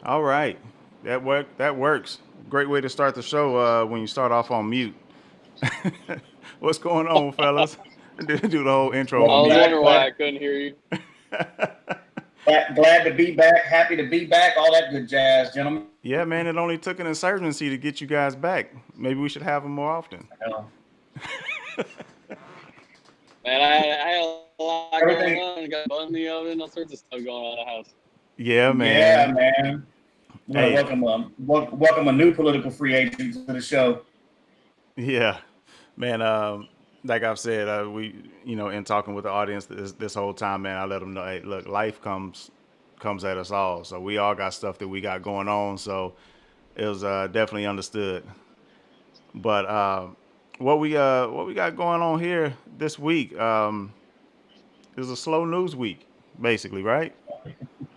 All right, that works. Great way to start the show when you start off on mute. What's going on, fellas? Do the whole intro I on Welcome was mute. back. wondering why I couldn't hear you. Glad to be back. Happy to be back. All that good jazz, gentlemen. Yeah, man, it only took an insurgency to get you guys back. Maybe we should have them more often. Uh, Man, I had a lot going everything. on. Got a bun in the oven, all sorts of stuff going on in the house. Yeah, Yeah, man. man. I want to Hey, welcome a new political free agent to the show. yeah, man. Like I've said, in talking with the audience this whole time, man, I let them know, hey, look, life comes at us all. So we all got stuff that we got going on. So it was definitely understood. But what we got going on here this week is a slow news week, basically, right?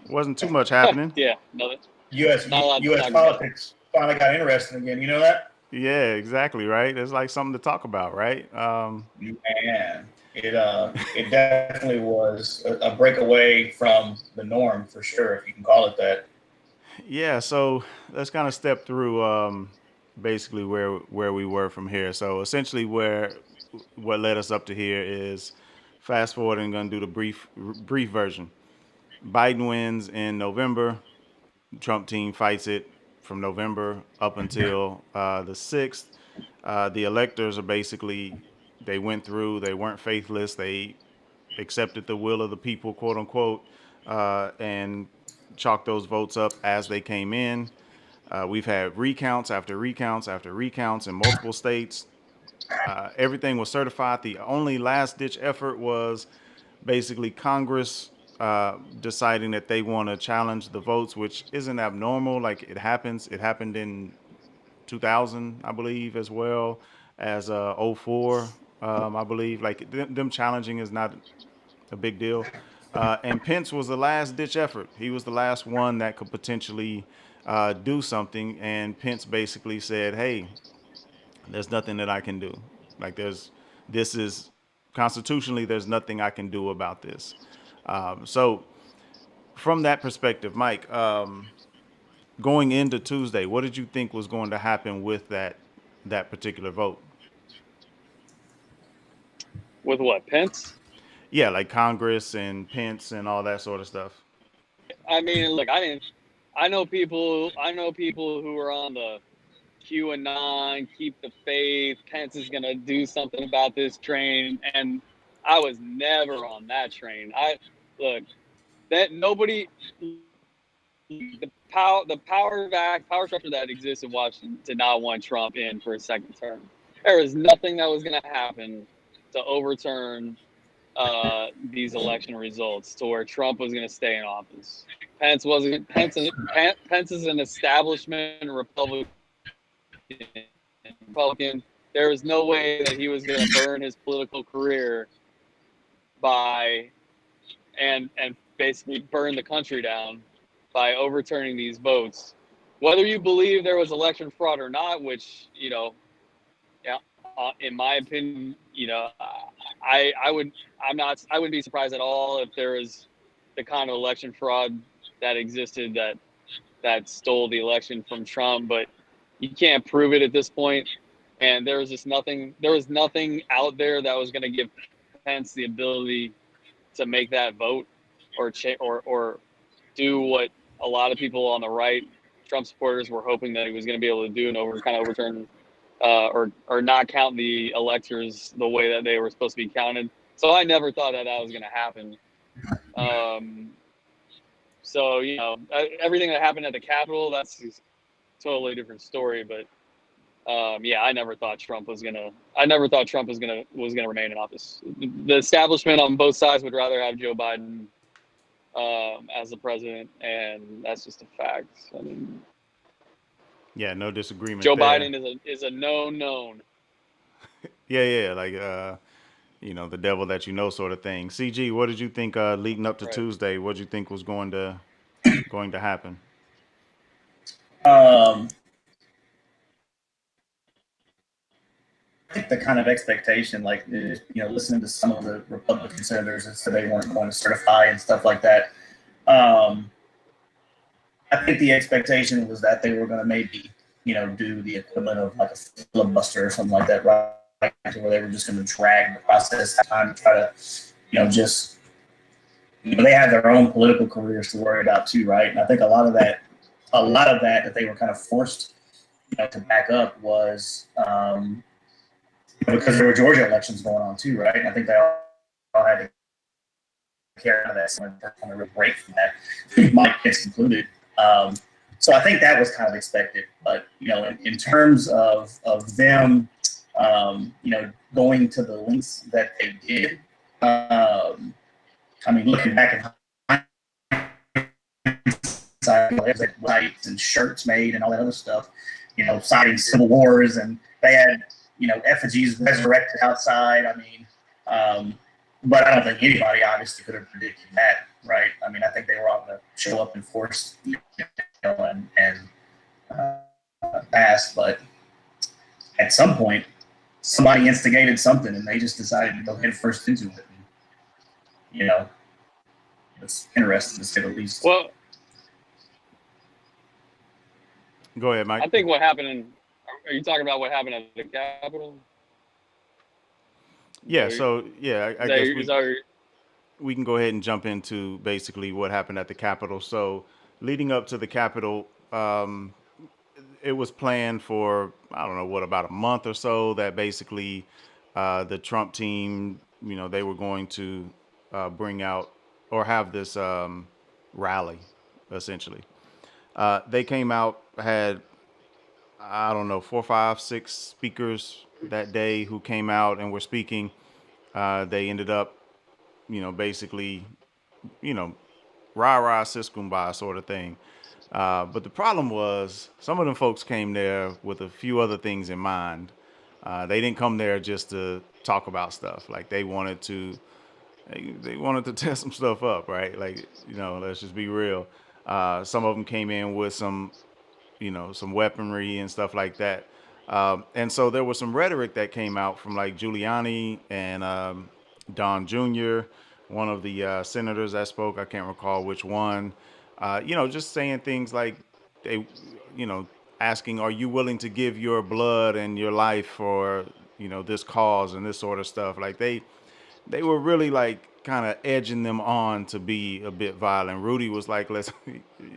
Wasn't too much happening. Yeah, nothing. U.S. Not a lot to U.S. talk about. politics finally got interesting again. You know that? Yeah, exactly, right. It's like something to talk about, right? Man, it definitely was a breakaway from the norm for sure, if you can call it that. Yeah, so let's kind of step through basically where we were from here. So essentially, where what led us up to here is fast forward and going to do the brief version. Biden wins in November. Trump team fights it from November up until the 6th. The electors are basically, they went through, they weren't faithless, they accepted the will of the people, quote unquote, and chalked those votes up as they came in. We've had recounts after recounts after recounts in multiple states. Everything was certified. The only last ditch effort was basically Congress deciding that they want to challenge the votes, which isn't abnormal. Like it happens. It happened in 2000, I believe, as well as '04, I believe. Like them challenging is not a big deal. And Pence was the last ditch effort. He was the last one that could potentially do something. And Pence basically said, hey, there's nothing that I can do. Like this is constitutionally, there's nothing I can do about this. So from that perspective, Mike, going into Tuesday, what did you think was going to happen with that particular vote? With what, Pence? Yeah, like Congress and Pence and all that sort of stuff. I mean, look, I didn't. I know people. I know people who are on the QAnon, keep the faith. Pence is gonna do something about this train, and I was never on that train. I look that nobody power structure that exists in Washington did not want Trump in for a second term. There was nothing that was going to happen to overturn these election results to where Trump was going to stay in office. Pence wasn't. Pence is an establishment Republican. There was no way that he was going to burn his political career by and basically burn the country down by overturning these votes. Whether you believe there was election fraud or not, which yeah, in my opinion, I would I wouldn't be surprised at all if there was the kind of election fraud that existed that stole the election from Trump, but you can't prove it at this point. And there was just nothing. There was nothing out there that was going to give Pence the ability to make that vote or do what a lot of people on the right, Trump supporters, were hoping that he was going to be able to do and overturn or not count the electors the way that they were supposed to be counted. So I never thought that was going to happen. Um, so everything that happened at the Capitol, that's a totally different story. But yeah, I never thought Trump was gonna. I never thought Trump was gonna remain in office. The establishment on both sides would rather have Joe Biden as the president, and that's just a fact. I mean, Yeah, no disagreement Joe there. Biden is a known. Yeah, like the devil that you know sort of thing. CG, what did you think leading up to Right. Tuesday? What did you think was going to happen? Um, think the kind of expectation, like, listening to some of the Republican senators that said they weren't going to certify and stuff like that. I think the expectation was that they were going to maybe, do the equivalent of like a filibuster or something like that, right? Where they were just going to drag the process time to try to, just, they have their own political careers to worry about too, right? And I think a lot of that they were kind of forced, to back up was because there were Georgia elections going on too, right? And I think they all had to carry out of that, so kind of break from that. Mike gets included. So I think that was kind of expected. But in terms of them, going to the lengths that they did, I mean, looking back at hindsight, and shirts made and all that other stuff, citing civil wars, and they had effigies resurrected outside. I mean, but I don't think anybody obviously could have predicted that, right? I mean, I think they were all going to show up in force, and pass. But at some point, somebody instigated something, and they just decided to go head first into it. And, it's interesting to say the least. Well, Go ahead, Mike. I think what happened are you talking about what happened at the Capitol? Yeah. So yeah, I guess we can go ahead and jump into basically what happened at the Capitol. So leading up to the Capitol, it was planned for, I don't know, about a month or so, that basically the Trump team, they were going to bring out or have this rally, essentially. They came out, had, I don't know, 4, 5, 6 speakers that day who came out and were speaking. They ended up, basically, you know, rah rah sis kumbaya sort of thing. But the problem was some of them folks came there with a few other things in mind. They didn't come there just to talk about stuff. Like they wanted to test some stuff up, right? Like, let's just be real. Some of them came in with some weaponry and stuff like that. And so there was some rhetoric that came out from like Giuliani and Don Jr., one of the senators that spoke. I can't recall which one. Just saying things like they, asking, "Are you willing to give your blood and your life for this cause and this sort of stuff?" Like they were really like kind of edging them on to be a bit violent. Rudy was like, let's,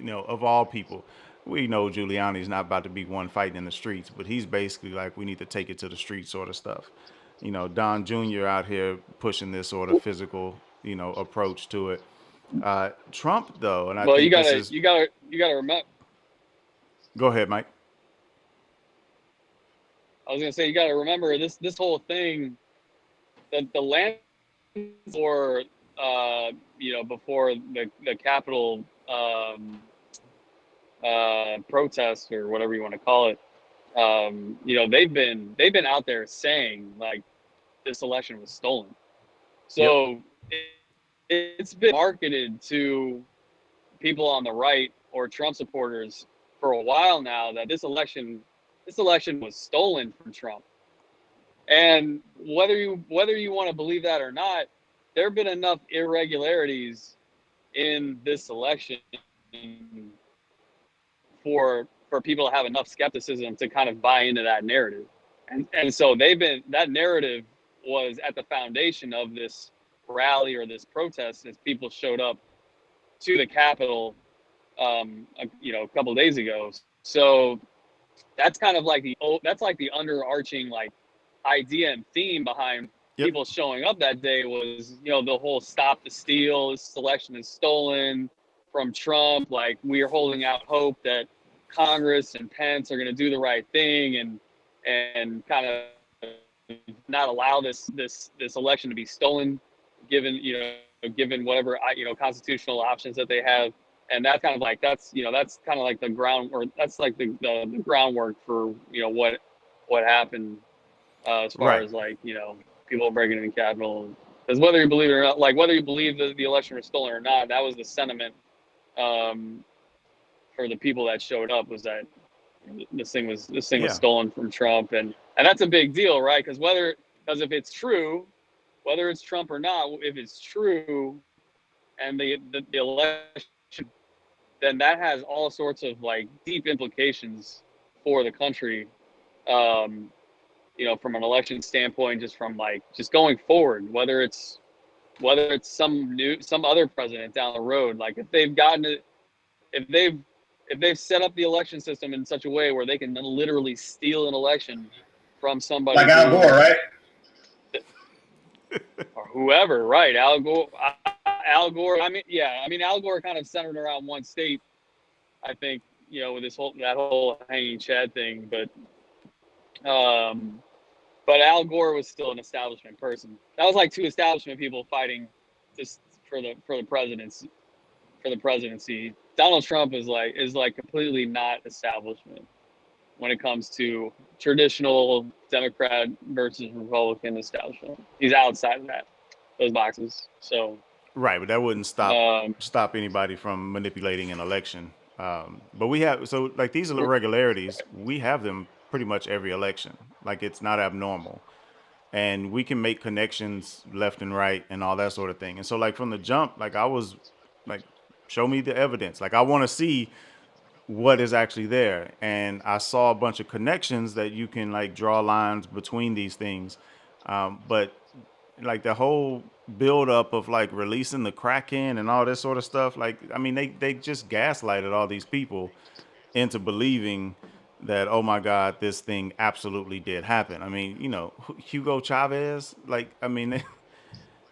of all people, we know Giuliani's not about to be one fighting in the streets, but he's basically like, we need to take it to the street sort of stuff. Don Jr. out here pushing this sort of physical, approach to it. Trump, though, and I Well, think you gotta remember. Go ahead, Mike. I was gonna say you gotta remember this whole thing, that the land for before the Capitol protest, or whatever you want to call it. They've been out there saying like this election was stolen. So it's been marketed to people on the right or Trump supporters for a while now that this election was stolen from Trump. And whether you want to believe that or not, there have been enough irregularities in this election for people to have enough skepticism to kind of buy into that narrative. And so that narrative was at the foundation of this rally or this protest as people showed up to the Capitol a couple of days ago. So that's kind of like the underarching like idea and theme behind people showing up that day was, the whole stop the steal, this election is stolen from Trump. Like, we are holding out hope that Congress and Pence are going to do the right thing and kind of not allow this election to be stolen, given whatever constitutional options that they have. And that's kind of like that's kind of like the ground, or that's like the groundwork for what happened as far as like people breaking in the Capitol. Because whether you believe it or not, like whether you believe that the election was stolen or not, that was the sentiment for the people that showed up, was that this thing was Yeah. stolen from Trump, and that's a big deal, right? Because if it's true, whether it's Trump or not, if it's true, and the election, then that has all sorts of like deep implications for the country. Um, from an election standpoint, just going forward, whether it's some other president down the road, like if they've gotten it, if they've set up the election system in such a way where they can literally steal an election from Like somebody Al Gore, who right? or whoever, right? Al Gore. Al Gore kind of centered around one state, I think, with that whole hanging Chad thing, um, but Al Gore was still an establishment person. That was like two establishment people fighting just for the presidency. Donald Trump is like completely not establishment when it comes to traditional Democrat versus Republican establishment. He's outside of those boxes. So, Right, but that wouldn't um, stop anybody from manipulating an election. But we have so like these irregularities, we have them pretty much every election. Like it's not abnormal, and we can make connections left and right and all that sort of thing. And so like from the jump, like I was like, show me the evidence. Like I want to see what is actually there. And I saw a bunch of connections that you can like draw lines between these things. But like the whole build up of like releasing the Kraken and all this sort of stuff, like I mean they just gaslighted all these people into believing that, oh my God, this thing absolutely did happen. I mean, Hugo Chavez, like I mean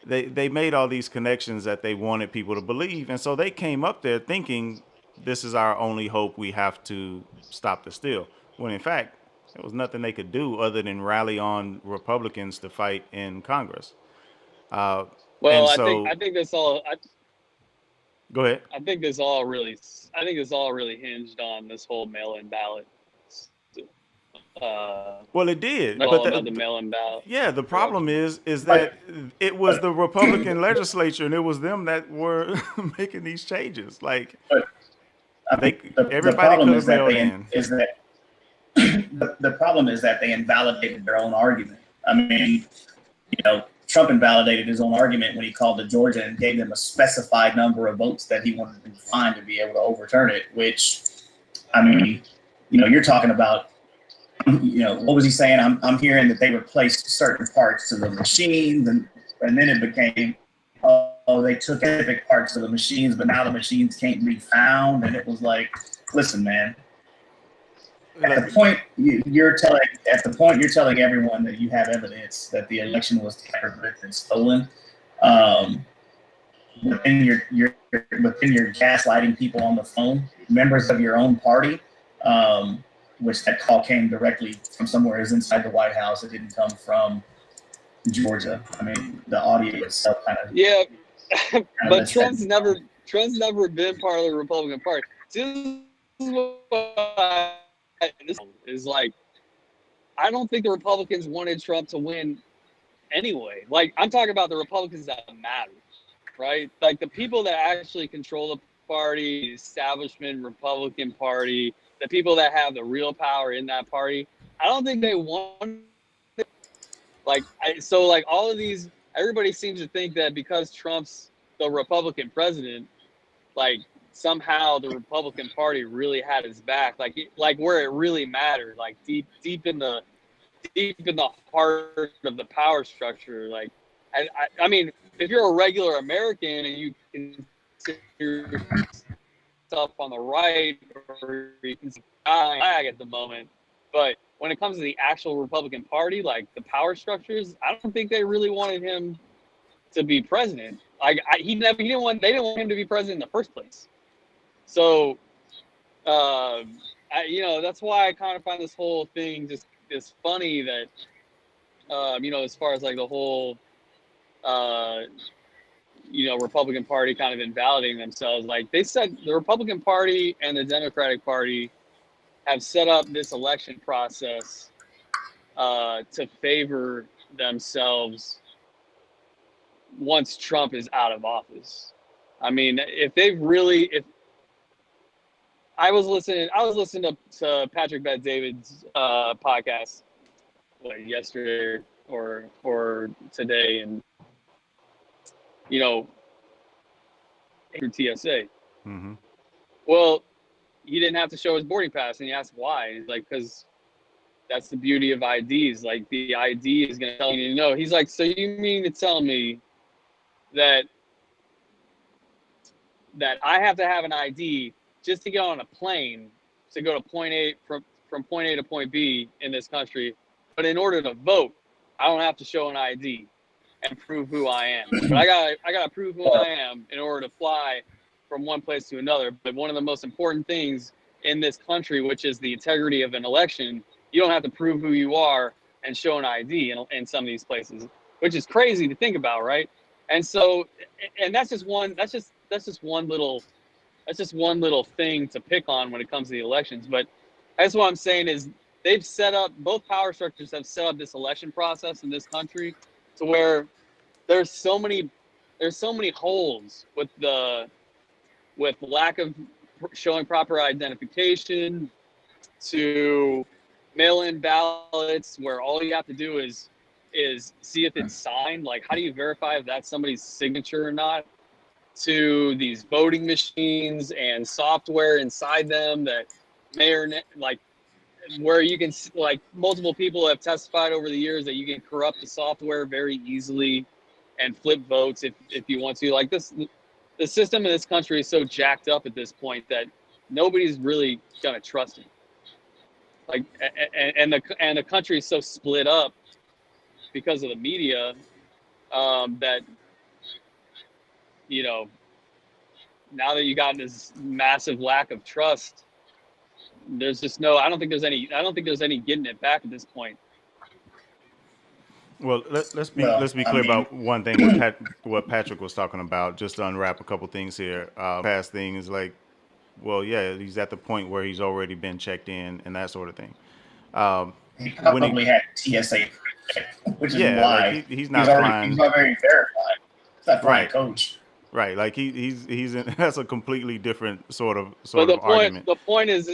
they made all these connections that they wanted people to believe, and so they came up there thinking this is our only hope. We have to stop the steal. When in fact, there was nothing they could do other than rally on Republicans to fight in Congress. Uh, well, and so, I think that's all. go ahead. I think this all really hinged on this whole mail-in ballot. Well, it did, but All about the mail-in ballot. yeah, the problem is But, that it was the Republican legislature, and it was them that were making these changes. Like but I mean, the everybody problem could is have that mailed in. the problem is that they invalidated their own argument. I mean, Trump invalidated his own argument when he called to Georgia and gave them a specified number of votes that he wanted to find to be able to overturn it. Which, I mean, you're talking about. What was he saying? I'm hearing that they replaced certain parts of the machines, and then it became, oh, they took specific parts of the machines, but now the machines can't be found. And it was like, listen, man. At the point you're telling everyone that you have evidence that the election was tampered with and stolen, but then you're gaslighting people on the phone, members of your own party, which that call came directly from somewhere is inside the White House. It didn't come from Georgia. I mean, the audio itself kind of but Trump's never been part of the Republican Party. This is like, I don't think the Republicans wanted Trump to win anyway. Like, I'm talking about the Republicans that matter, right? Like the people that actually control the party, the establishment Republican Party, the people that have the real power in that party. I don't think they want all of these. Everybody seems to think that because Trump's the Republican president, like somehow the Republican Party really had his back, like where it really mattered, like deep in the heart of the power structure. Like, I mean, if you're a regular American and you consider yourself on the right, or you can flag at the moment, but when it comes to the actual Republican Party, like the power structures, I don't think they really wanted him to be president. Like they didn't want him to be president in the first place. So, that's why I kind of find this whole thing just funny that, as far as like the whole, Republican Party kind of invalidating themselves. Like they said, the Republican Party and the Democratic Party have set up this election process to favor themselves once Trump is out of office. I mean, if to Patrick Bet David's podcast yesterday or today, and you know, through TSA. Mm-hmm. Well, he didn't have to show his boarding pass, and he asked why. He's like, because that's the beauty of IDs. Like the ID is going to tell you no. He's like, so you mean to tell me that I have to have an ID just to get on a plane to go to point A from point A to point B in this country, but in order to vote, I don't have to show an ID and prove who I am. But I gotta prove who I am in order to fly from one place to another. But one of the most important things in this country, which is the integrity of an election, you don't have to prove who you are and show an ID in some of these places, which is crazy to think about, right? And so, and that's just one little thing to pick on when it comes to the elections. But that's what I'm saying is both power structures have set up this election process in this country to where there's so many holes with lack of showing proper identification, to mail-in ballots where all you have to do is see if it's signed. Like, how do you verify if that's somebody's signature or not? To these voting machines and software inside them that may or like where you can, like, multiple people have testified over the years that you can corrupt the software very easily and flip votes if you want to. Like, the system in this country is so jacked up at this point that nobody's really gonna trust it. Like, and the country is so split up because of the media, that, you know, now that you got this massive lack of trust, there's just no. I don't think there's any getting it back at this point. Well, let's Well, be I clear mean, about one thing. What Patrick was talking about, just to unwrap a couple things here. Past thing is like, well, yeah, he's at the point where he's already been checked in and that sort of thing. Um, he when he, probably had TSA, which is yeah, like why he's he's not already he's flying. not very verified. He's not flying Right, coach. right. Like he's in, that's a completely different But argument. the point is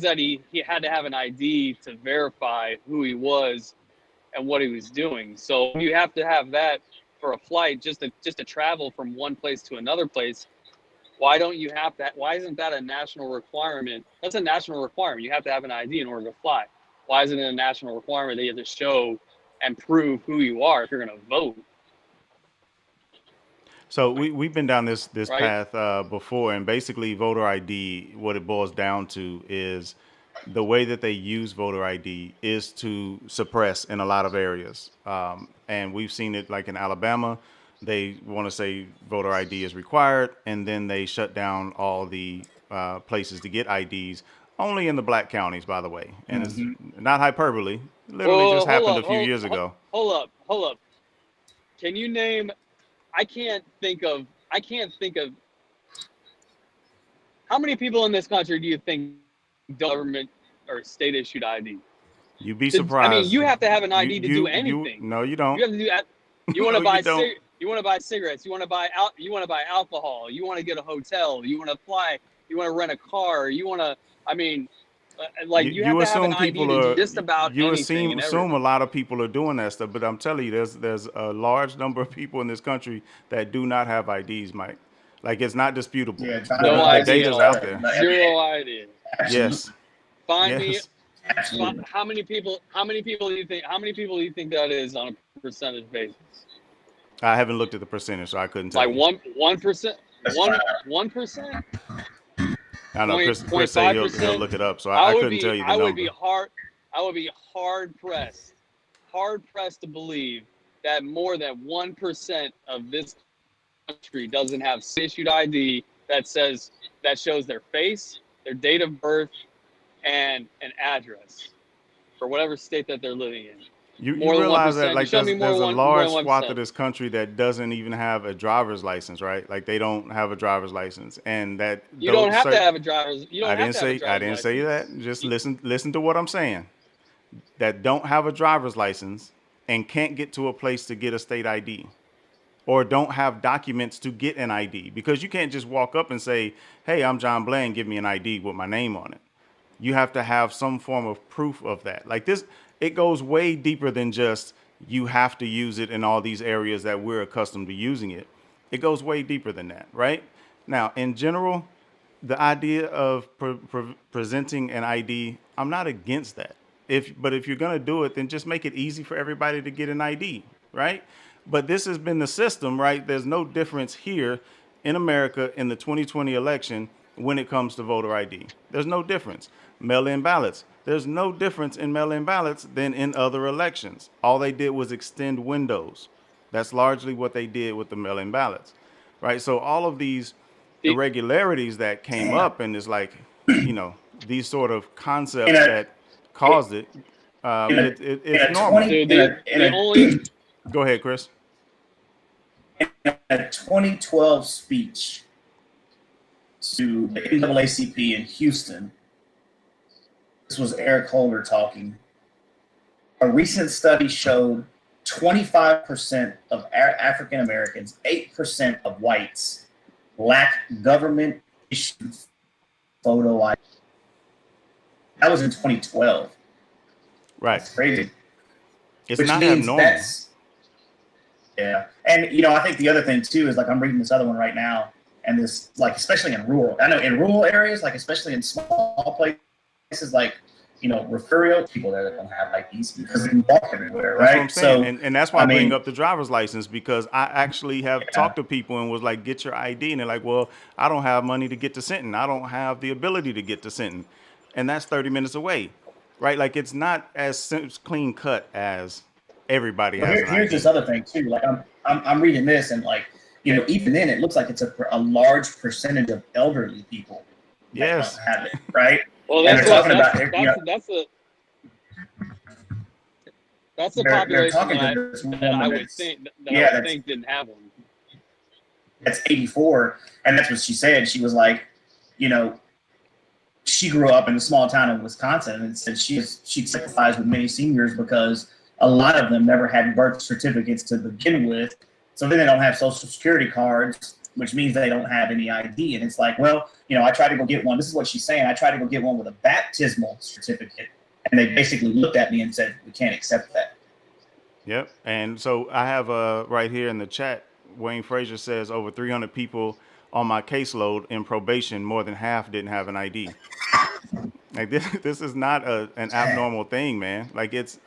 that he had to have an ID to verify who he was and what he was doing. So you have to have that for a flight just to travel from one place to another place. Why don't you have that? Why isn't that a national requirement? That's a national requirement. You have to have an ID in order to fly. Why isn't it a national requirement that you have to show and prove who you are if you're going to vote, So we've been down this right? path before, and basically voter ID, what it boils down to is the way that they use voter ID is to suppress in a lot of areas, and we've seen it like in Alabama. They want to say voter ID is required, and then they shut down all the places to get IDs. Only in the black counties, by the way, and it's Mm-hmm. not hyperbole. Literally Well, just happened a few years ago. hold up. Can you name? I can't think of how many people in this country do you think government or state issued ID? You'd be I mean, surprised. you have to have an ID to do You. anything. No, you You don't. have to do that. You want No, to you buy don't. you want to buy cigarettes. You want to buy alcohol. You want to get a hotel. You want to fly. You want to rent a car. You want to. I mean, like, you have You to have an assume ID people to are just about you anything and assume a everything. lot of people are doing that stuff, but I'm telling you, there's a large number of people in this country that do not have IDs, Mike. Like, it's not disputable. Yeah, John No The idea. data's out there. Zero idea. Absolutely, Yes, Find me. yes. absolutely. How many people? How many people do you think? How many people do you think that is on a percentage basis? I haven't looked at the percentage, so I couldn't tell Like you. 1%, That's fine. 1%, I know Chris point say five he'll percent. look it up, so I I would couldn't be tell you the I would be number. hard I would be hard pressed to believe that more than 1% of this country doesn't have issued ID that shows their face, their date of birth, and an address for whatever state that they're living in. You More than one realize that, percent. You like, show me there's a more than large one swath of percent. this country that doesn't even have a driver's license, right? Like, they don't have a driver's license, and that You don't those have to certain. have a driver's. You don't have to have a I driver's didn't say license. that. Just listen to what I'm saying. That don't have a driver's license and can't get to a place to get a state ID. or don't have documents to get an ID, because you can't just walk up and say, "Hey, I'm John Bland, give me an ID with my name on it." You have to have some form of proof of that. Like this, it goes way deeper than just you have to use it in all these areas that we're accustomed to using it. It goes way deeper than that, right? Now, in general, the idea of presenting an ID, I'm not against that. But if you're gonna do it, then just make it easy for everybody to get an ID, right? But this has been the system, right? There's no difference here in America in the 2020 election when it comes to voter ID. There's no difference. Mail-in ballots. There's no difference in mail-in ballots than in other elections. All they did was extend windows. That's largely what they did with the mail-in ballots, right? So all of these The, irregularities that came Damn. up, and it's like, these sort of In concepts a that caused it. in a in It's a normal. 20 dude, the only Go ahead, Chris. in a 2012 speech to the NAACP in Houston. This was Eric Holder talking. A recent study showed 25% of African Americans, 8% of whites lack government issued photo ID. That was in 2012. Right. That's crazy. It's Which not means abnormal. yeah. And I think the other thing too is, like, I'm reading this other one right now, and this, like, especially in rural, I know in rural areas, like especially in small places like, referral people there that don't have IDs because they can walk everywhere, That's what I'm right? saying. So And that's why I I bring mean, up the driver's license, because I actually have yeah, talked to people and was like, get your ID. And they're like, well, I don't have money to get to Sinton. I don't have the ability to get to Sinton. And that's 30 minutes away, right? Like, it's not as clean cut as everybody well, has an here's this ID. other thing too. Like, I'm reading this, and, like, even then it looks like it's a large percentage of elderly people that don't Yes. have it, right? well, And that's they're what talking about, that's a they're population talking to this that I woman would that's, think that I yeah, would think didn't have one. that's 84, and that's what she said. She was like, you know, she grew up in a small town in Wisconsin, and said she sympathized with many seniors because a lot of them never had birth certificates to begin with, so then they don't have social security cards, which means they don't have any ID. And it's like, well, I tried to go get one. This is what she's saying. I tried to go get one with a baptismal certificate, and they basically looked at me and said, we can't accept that. Yep. And so I have right here in the chat, Wayne Frazier says over 300 people on my caseload in probation, more than half didn't have an ID. Like this is not an abnormal thing, man. Like it's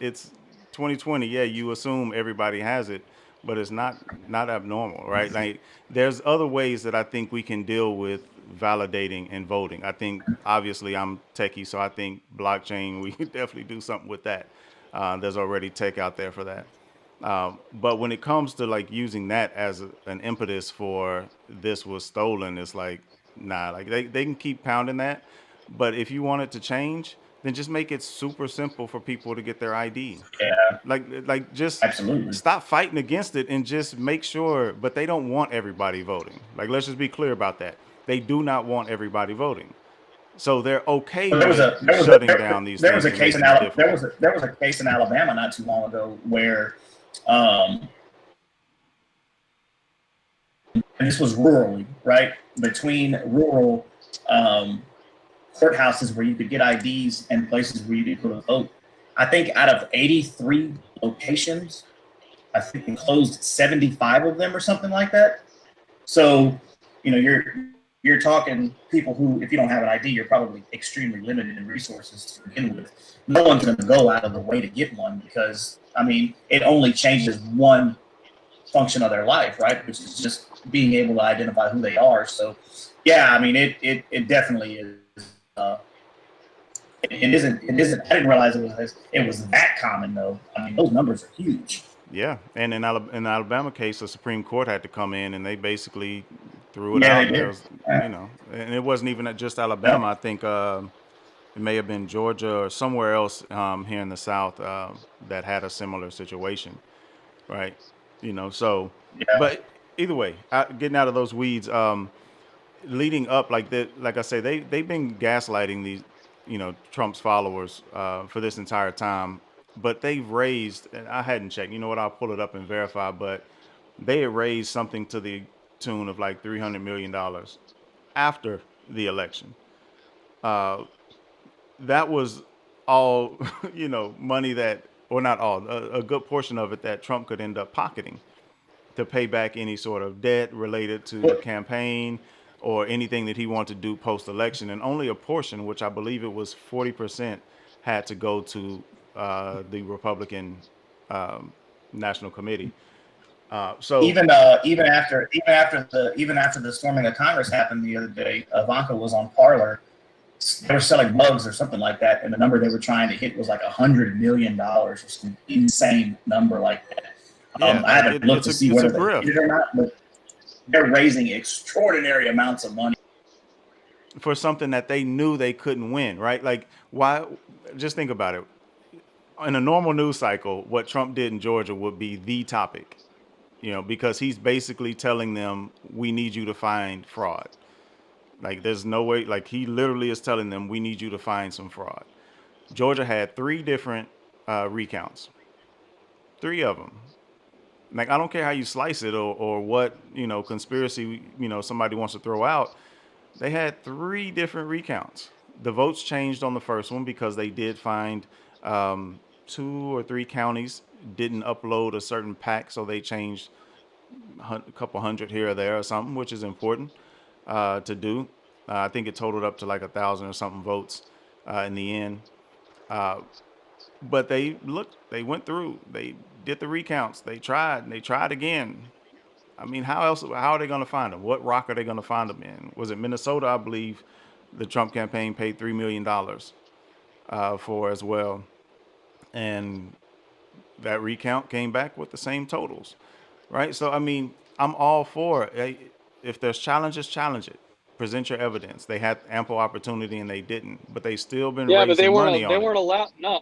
2020. Yeah, you assume everybody has it, but it's not abnormal, right? Like there's other ways that I think we can deal with validating and voting. I think obviously I'm techie, so I think blockchain. We can definitely do something with that. There's already tech out there for that. But when it comes to like using that as an impetus for this was stolen, it's like, nah, like they can keep pounding that. But if you want it to change, then just make it super simple for people to get their ID. Yeah, Like just absolutely. stop fighting against it and just make sure. But they don't want everybody voting. Like, let's just be clear about that. They do not want everybody voting. So they're okay But there was with a there was a shutting down these there was things a and case in making it difficult. There was a case in Alabama not too long ago where, um, and this was rurally, right, between rural, um, courthouses where you could get IDs and places where you could vote. I think out of 83 locations, I think they closed 75 of them or something like that. So, you're talking people who, if you don't have an ID, you're probably extremely limited in resources to begin with. No one's going to go out of the way to get one because, I mean, it only changes one function of their life, right? Which is just being able to identify who they are. So, yeah, I mean, it definitely is. Uh, it isn't. It isn't. I didn't realize it was that common though. I mean, those numbers are huge. Yeah, and in the Alabama case, the Supreme Court had to come in and they basically threw it Yeah, out. they And there did. was, and it wasn't even just Alabama. Yep. I think it may have been Georgia or somewhere else here in the South that had a similar situation, right? So, Yeah. but either way, getting out of those weeds, leading up like that, like I say, they've been gaslighting these, Trump's followers for this entire time. But they've raised, and I hadn't checked. You know what? I'll pull it up and verify. But They had raised something to the tune of like $300 million after the election. Uh, that was all, money that, or not all, a good portion of it that Trump could end up pocketing to pay back any sort of debt related to the But campaign or anything that he wanted to do post election. And only a portion, which I believe it was 40%, had to go to the Republican um, National Committee. So, even after the storming of Congress happened the other day, Ivanka was on Parler. They were selling bugs or something like that, and the number they were trying to hit was like $100 million or some insane number like that. yeah, I like haven't looked to see it's a whether they grift did it or not, but they're raising extraordinary amounts of money. for something that they knew they couldn't win, right? Like, why? Just think about it. In a normal news cycle, what Trump did in Georgia would be the topic, because he's basically telling them, we need you to find fraud. Like, there's no way, like, he literally is telling them, we need you to find some fraud. Georgia had three different recounts, three of them. Like, I don't care how you slice it or what, conspiracy, somebody wants to throw out. They had three different recounts. The votes changed on the first one because they did find two or three counties didn't upload a certain pack, so they changed a couple hundred here or there or something, which is important to do. I think it totaled up to like 1,000 or something votes in the end. But they went through, they did the recounts, they tried, and they tried again. I mean, how are they going to find them? What rock are they going to find them in? Was it Minnesota? I believe the Trump campaign paid $3 million for as well. And that recount came back with the same totals, right? So, I mean, I'm all for it. If there's challenges, challenge it. Present your evidence. They had ample opportunity and they didn't, but they still been Yeah, but raising money they on it weren't allowed. No,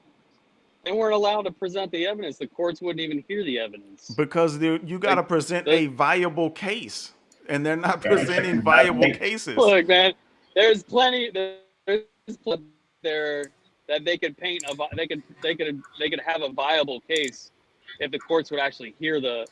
they weren't allowed to present the evidence. The courts wouldn't even hear the evidence. because you got to Like, present the, a viable case, and they're not Yeah, presenting viable cases. look, man, there's plenty. There's plenty there that they could paint they could have a viable case if the courts would actually hear the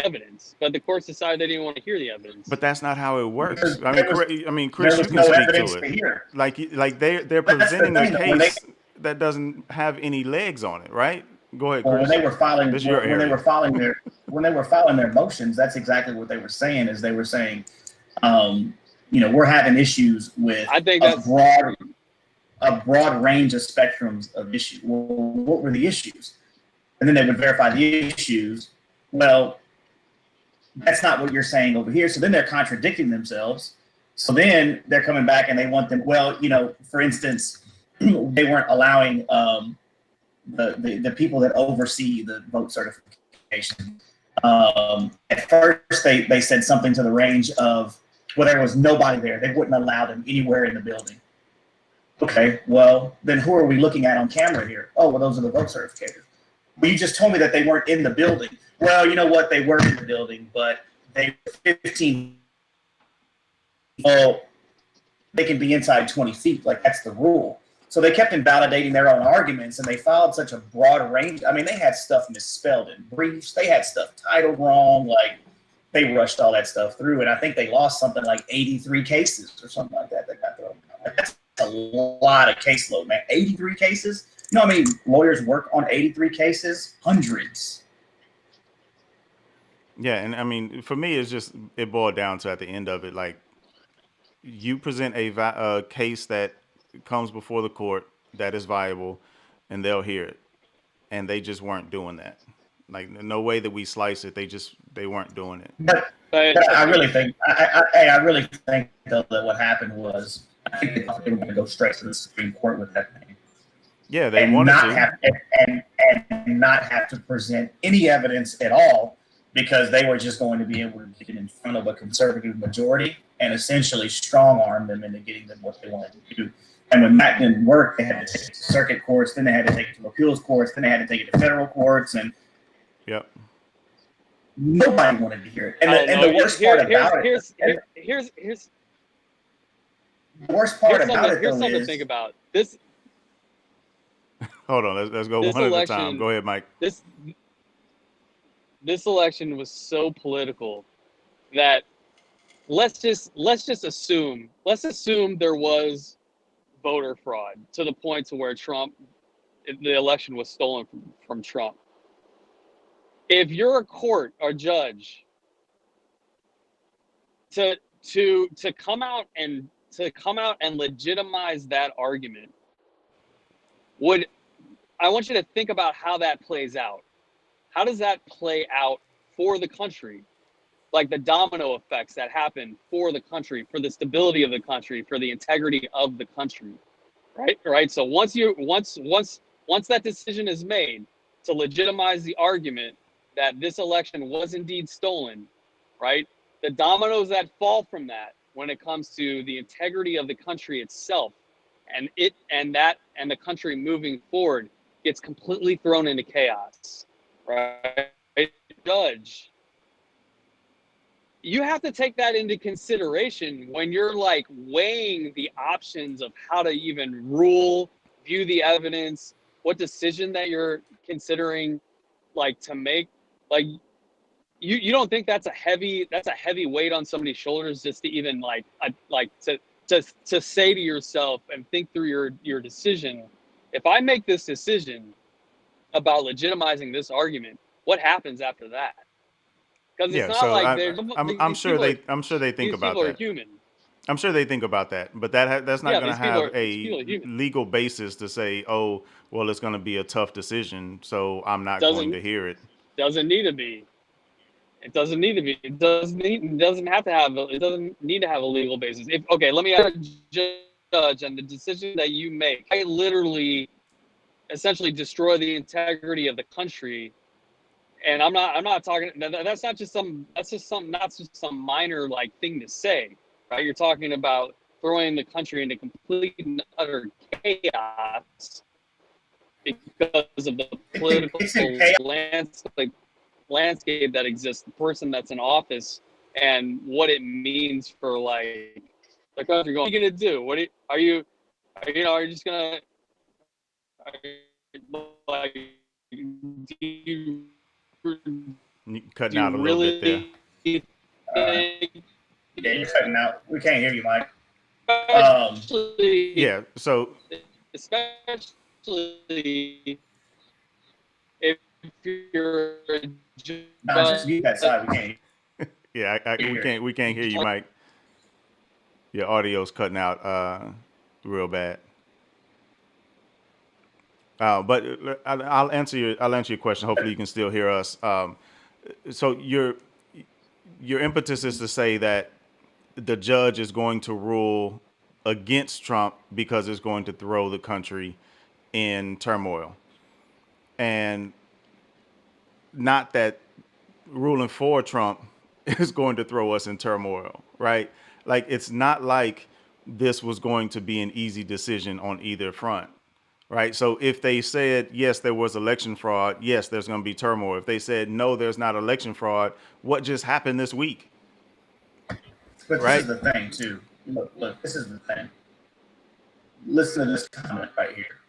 evidence. But the courts decided they didn't want to hear the evidence. But that's not how it works. because there was I mean, there Chris, you was can no speak to evidence it. to hear. Like they're That's the presenting a thing. When they case that doesn't have any legs on it, right? Go ahead, well, when Chris. they were filing This is your when they area. were filing their motions, that's exactly what they were saying. Is they were saying, we're having issues with I think a that's broad range of spectrums of issues. Well, what were the issues? And then they would verify the issues. Well, that's not what you're saying over here. So then they're contradicting themselves. So then they're coming back and they want them. Well, for instance, they weren't allowing the people that oversee the vote certification. At first, they said something to the range of, well, there was nobody there. They wouldn't allow them anywhere in the building. Okay, well, then who are we looking at on camera here? Oh, well, those are the vote certificators. Well, you just told me that they weren't in the building. Well, you know what? They were in the building, but they were 15. Well, they can be inside 20 feet. Like, that's the rule. So they kept invalidating their own arguments, and they filed such a broad range. I mean, they had stuff misspelled in briefs. They had stuff titled wrong. Like, they rushed all that stuff through, and I think they lost something like 83 cases or something like that got thrown out. Like, that's a lot of caseload, man. 83 cases? You know how many lawyers work on 83 cases? Hundreds. Yeah, and I mean, for me, it boiled down to at the end of it, like, you present a case that comes before the court that is viable, and they'll hear it, and they just weren't doing that. Like, no way that we slice it. They weren't doing it. But, but but I really think, I really think though that what happened was, I think they thought they were going to go straight to the Supreme Court with that thing, Yeah, they and wanted not to. have and not have to present any evidence at all, because they were just going to be able to get in front of a conservative majority and essentially strong arm them into getting them what they wanted to do. And when that didn't work, they had to take it to circuit courts, then they had to take it to appeals courts, then they had to take it to federal courts, and Yep. nobody wanted to hear it. I don't And know. the worst part about it, the worst part about it, Here's though, something to is think about. This Hold on. Let's go this one at a time. election Go ahead, Mike. this this election was so political that let's just assume there was voter fraud to the point to where the election was stolen from Trump. If you're a court or judge, to come out and legitimize that argument, I want you to think about how that plays out. How does that play out for the country? Like the domino effects that happen for the country, for the stability of the country, for the integrity of the country, right? So once that decision is made to legitimize the argument that this election was indeed stolen, right? The dominoes that fall from that when it comes to the integrity of the country itself and the country moving forward gets completely thrown into chaos, right? Judge, you have to take that into consideration when you're like weighing the options of how to even rule, view the evidence, what decision that you're considering like to make. Like you don't think that's a heavy weight on somebody's shoulders just to even to say to yourself and think through your decision. If I make this decision about legitimizing this argument, what happens after that? Because it's Yeah, not so like I'm sure they think these about people are that. human. I'm sure they think about that, but that's not Yeah, going to these have people a are human. legal basis to say, oh, well, it's going to be a tough decision, so I'm not going Doesn't to hear it. need to be. It doesn't need to be. It doesn't need to have a legal basis. Let me ask a judge, and the decision that you make, I literally essentially destroy the integrity of the country. And I'm not talking. That's not just some minor like thing to say, right? You're talking about throwing the country into complete and utter chaos because of the political landscape that exists, the person that's in office, and what it means for like the country. What are you gonna do? Are you just gonna like do You cutting you out a little bit there. really think, Yeah, you're cutting out. We can't hear you, Mike. Yeah, so especially if you're a judge, just mute that side. We can't yeah, we can't hear you, Mike. Your audio's cutting out real bad. But I'll answer your question. Hopefully, you can still hear us. So your impetus is to say that the judge is going to rule against Trump because it's going to throw the country in turmoil, and not that ruling for Trump is going to throw us in turmoil, right? Like it's not like this was going to be an easy decision on either front. Right. So if they said, yes, there was election fraud, yes, there's going to be turmoil. If they said, no, there's not election fraud, what just happened this week? But right? This is the thing, too. Look, this is the thing. Listen to this comment right here.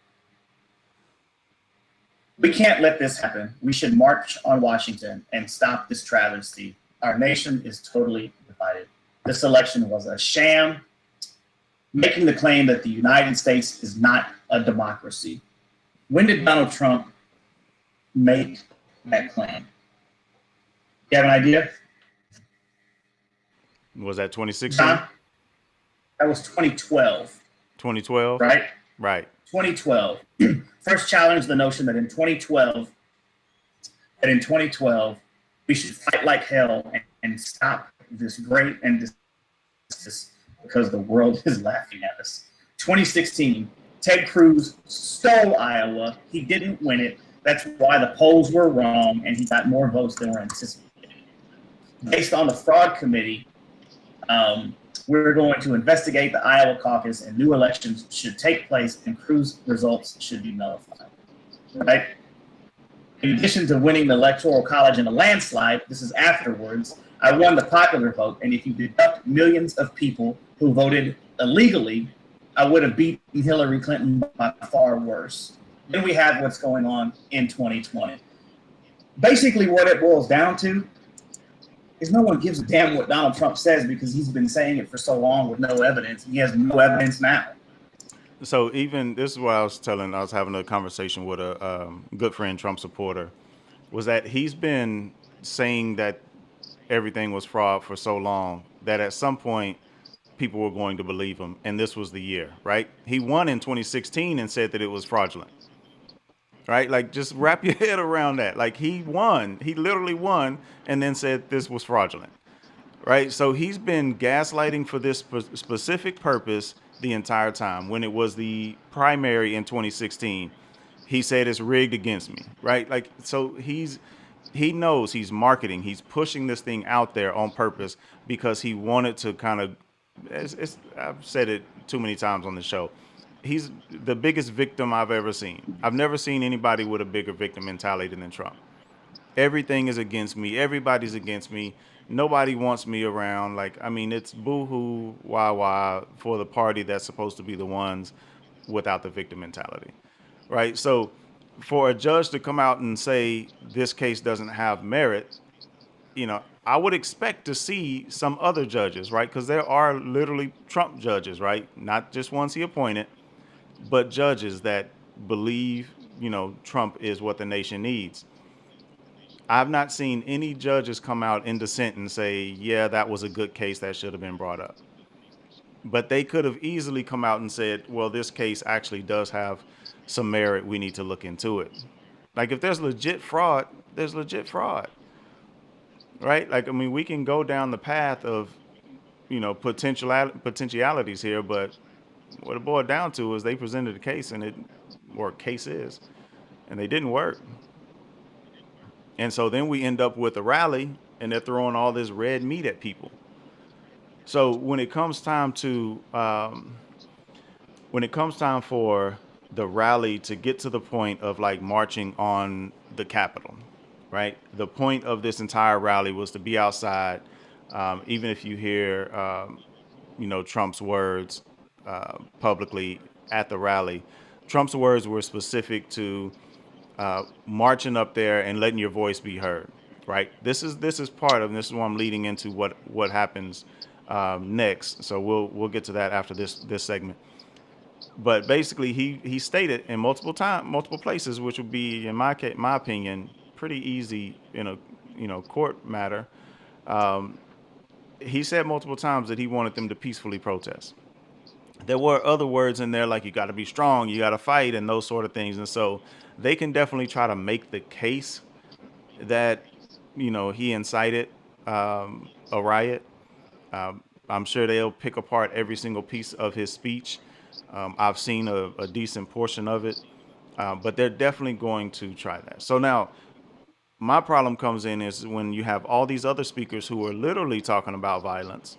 We can't let this happen. We should march on Washington and stop this travesty. Our nation is totally divided. This election was a sham, making the claim that the United States is not a democracy. When did Donald Trump make that claim? You have an idea? Was that 2016? John? That was 2012. 2012? Right? Right. 2012. First challenged the notion that in 2012, we should fight like hell and stop this great injustice because the world is laughing at us. 2016, Ted Cruz stole Iowa. He didn't win it. That's why the polls were wrong, and he got more votes than were anticipated. Based on the fraud committee, we're going to investigate the Iowa caucus, and new elections should take place, and Cruz results should be nullified. Right? In addition to winning the Electoral College in a landslide, this is afterwards, I won the popular vote, and if you deduct millions of people who voted illegally, I would have beaten Hillary Clinton by far worse. Then we have what's going on in 2020. basically what it boils down to is no one gives a damn what Donald Trump says because he's been saying it for so long with no evidence. He has no evidence now. So even this is what I was having a conversation with a good friend, Trump supporter, was that he's been saying that everything was fraud for so long that at some point people were going to believe him. And this was the year, right? He won in 2016 and said that it was fraudulent, right? Like just wrap your head around that. Like he won, he literally won and then said this was fraudulent, right? So he's been gaslighting for this specific purpose the entire time. When it was the primary in 2016, he said it's rigged against me, right? Like so he knows he's marketing, he's pushing this thing out there on purpose because he wanted to kind of I've said it too many times on the show. He's the biggest victim I've ever seen. I've never seen anybody with a bigger victim mentality than Trump. Everything is against me. Everybody's against me. Nobody wants me around. Like, I mean, it's boo-hoo, wah-wah for the party that's supposed to be the ones without the victim mentality, right? So for a judge to come out and say this case doesn't have merit, I would expect to see some other judges, right? Because there are literally Trump judges, right? Not just ones he appointed, but judges that believe, Trump is what the nation needs. I've not seen any judges come out in dissent and say, yeah, that was a good case that should have been brought up. But they could have easily come out and said, well, this case actually does have some merit. We need to look into it. Like if there's legit fraud, there's legit fraud, right? Like, I mean, we can go down the path of, potentialities here, but what it boiled down to is they presented a case or cases, and they didn't work. And so then we end up with a rally and they're throwing all this red meat at people. So when it comes time for the rally to get to the point of like marching on the Capitol, right? The point of this entire rally was to be outside. Even if you hear, Trump's words publicly at the rally, Trump's words were specific to marching up there and letting your voice be heard, right? This is part of, and this is what I'm leading into what happens next. So we'll get to that after this segment. But basically, he stated in multiple places, which would be, in my opinion, pretty easy in a court matter. He said multiple times that he wanted them to peacefully protest. There were other words in there like you got to be strong, you got to fight, and those sort of things. And so they can definitely try to make the case that he incited a riot. I'm sure they'll pick apart every single piece of his speech. I've seen a decent portion of it, but they're definitely going to try that. So now my problem comes in is when you have all these other speakers who are literally talking about violence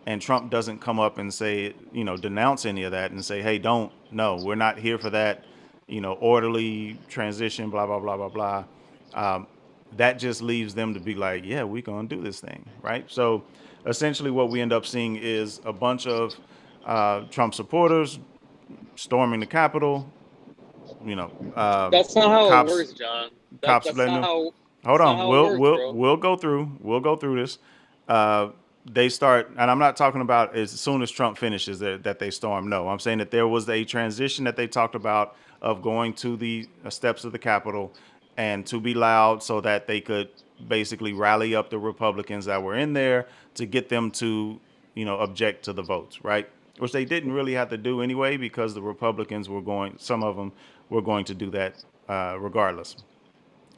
and Trump doesn't come up and say, denounce any of that and say, hey, no, we're not here for that, orderly transition, blah, blah, blah, blah, blah. That just leaves them to be like, yeah, we're going to do this thing, right? So essentially what we end up seeing is a bunch of Trump supporters storming the Capitol, That's not how it cops works, John. cops That's letting not them. how. Hold That's not on, how it works, bro. we'll go through this. Uh, they start, and I'm not talking about as soon as Trump finishes that they storm. No, I'm saying that there was a transition that they talked about of going to the steps of the Capitol and to be loud so that they could basically rally up the Republicans that were in there to get them to, object to the votes, right? Which they didn't really have to do anyway because the Republicans some of them were going to do that regardless.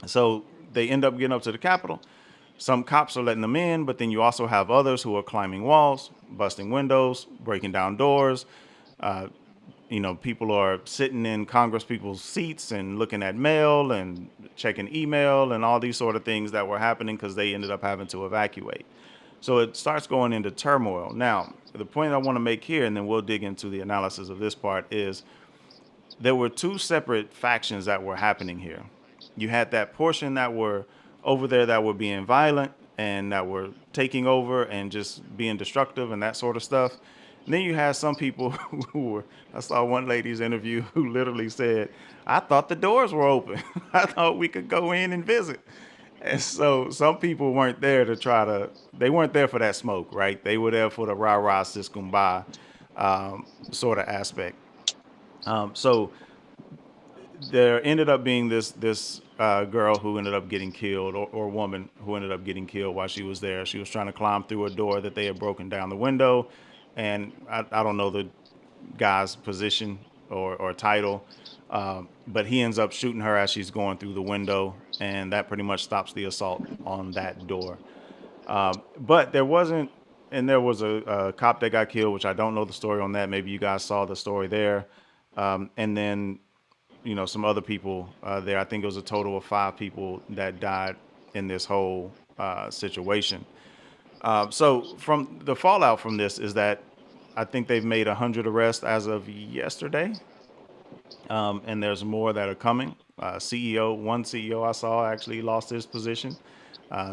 So they end up getting up to the Capitol. Some cops are letting them in, but then you also have others who are climbing walls, busting windows, breaking down doors. Uh, People are sitting in Congress people's seats and looking at mail and checking email and all these sort of things that were happening because they ended up having to evacuate. So it starts going into turmoil. Now, the point I want to make here, and then we'll dig into the analysis of this part, is there were two separate factions that were happening here. You had that portion that were over there that were being violent and that were taking over and just being destructive and that sort of stuff. And then you had some people who were, I saw one lady's interview who literally said, I thought the doors were open. I thought we could go in and visit. And so some people weren't there to they weren't there for that smoke, right? They were there for the rah rah sis kumbah sort of aspect. So there ended up being this girl who ended up getting killed, or woman who ended up getting killed while she was there. She was trying to climb through a door that they had broken down the window, and I don't know the guy's position or title, but he ends up shooting her as she's going through the window, and that pretty much stops the assault on that door. But there wasn't, and there was a cop that got killed, which I don't know the story on that. Maybe you guys saw the story there. And then, some other people there. I think it was a total of 5 people that died in this whole situation. So from the fallout from this is that I think they've made 100 arrests as of yesterday, and there's more that are coming. One CEO I saw actually lost his position.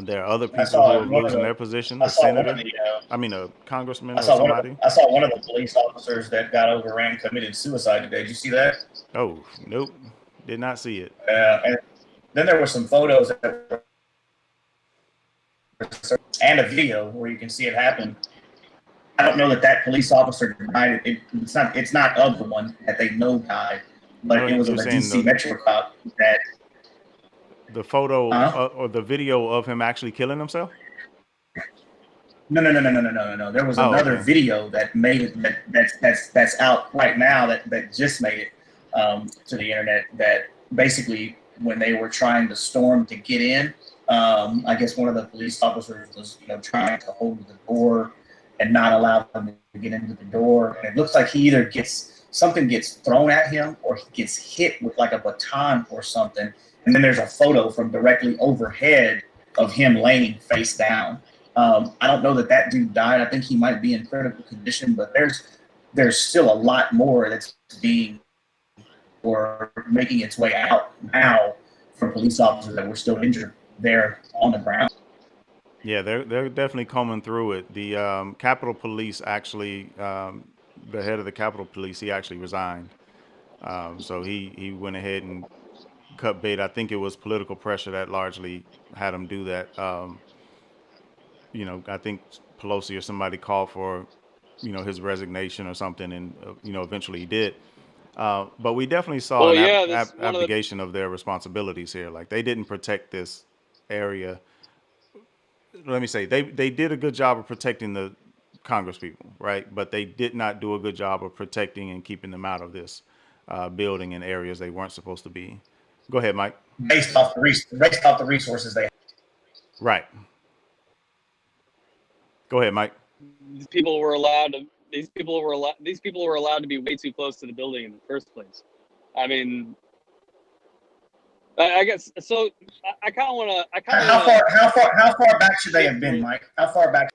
There are other I people who saw are one of losing the their position. I A saw one of senator, the a congressman or somebody. I saw one of the police officers that got overran committed suicide today. Did you see that? Oh, nope, did not see it. And then there were some photos and a video where you can see it happen. I don't know that that police officer died. It's not of the one that they know died, Oh, but it was of you're a saying DC Metro cop that. the photo Huh? or the video of him actually killing himself? No. There was Oh, another okay. video that made it that's out right now that just made it to the internet. That basically, when they were trying to storm to get in, I guess one of the police officers was trying to hold the door and not allow them to get into the door. And it looks like he either gets thrown at him or he gets hit with like a baton or something. And then there's a photo from directly overhead of him laying face down. I don't know that that dude died. I think he might be in critical condition, but there's still a lot more that's being or making its way out now from police officers that were still injured there on the ground. Yeah, they're definitely combing through it. The Capitol Police actually, the head of the Capitol Police, he actually resigned. So he went ahead and cut bait. I think it was political pressure that largely had him do that. I think Pelosi or somebody called for, his resignation or something, and eventually he did. But we definitely saw Well, an yeah, this one of the abdication of their responsibilities here. Like they didn't protect this area. Let me say they did a good job of protecting the Congress people, right? But they did not do a good job of protecting and keeping them out of this building in areas they weren't supposed to be. Go ahead, Mike. Based off the resources they. Right. Go ahead, Mike. these people were allowed to these people were allowed to be way too close to the building in the first place. I mean, I guess so. I kind of want to. I kind of How far back should they have been, Mike? How far back?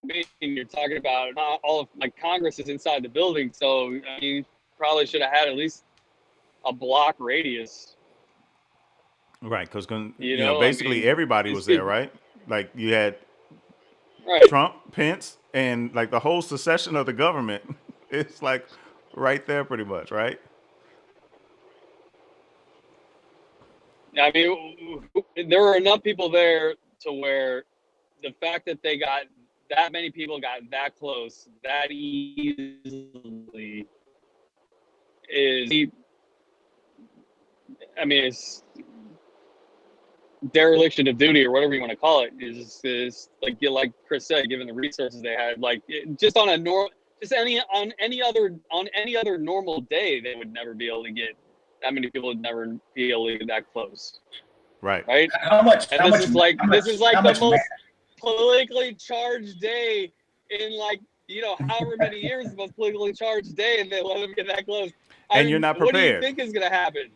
I mean, you're talking about not all of like Congress is inside the building, so I mean, probably should have had at least a block radius. Right, because I basically mean, everybody these was there, people, right? Like you had right? Trump, Pence, and like the whole secession of the government. It's like right there, pretty much, right? I mean, there were enough people there to where the fact that they got that many people got that close that easily is, I mean, it's dereliction of duty or whatever you want to call it. Is like Chris said, given the resources they had, like just on a on any other normal day, they would never be able to get that many people. Would never be able to get that close, Right. right? How much? And How this much? is like How this much? is like How the much? most politically charged day in however many years, the most politically charged day, and they let them get that close. I And you're mean, not what do you prepared. think is going to happen?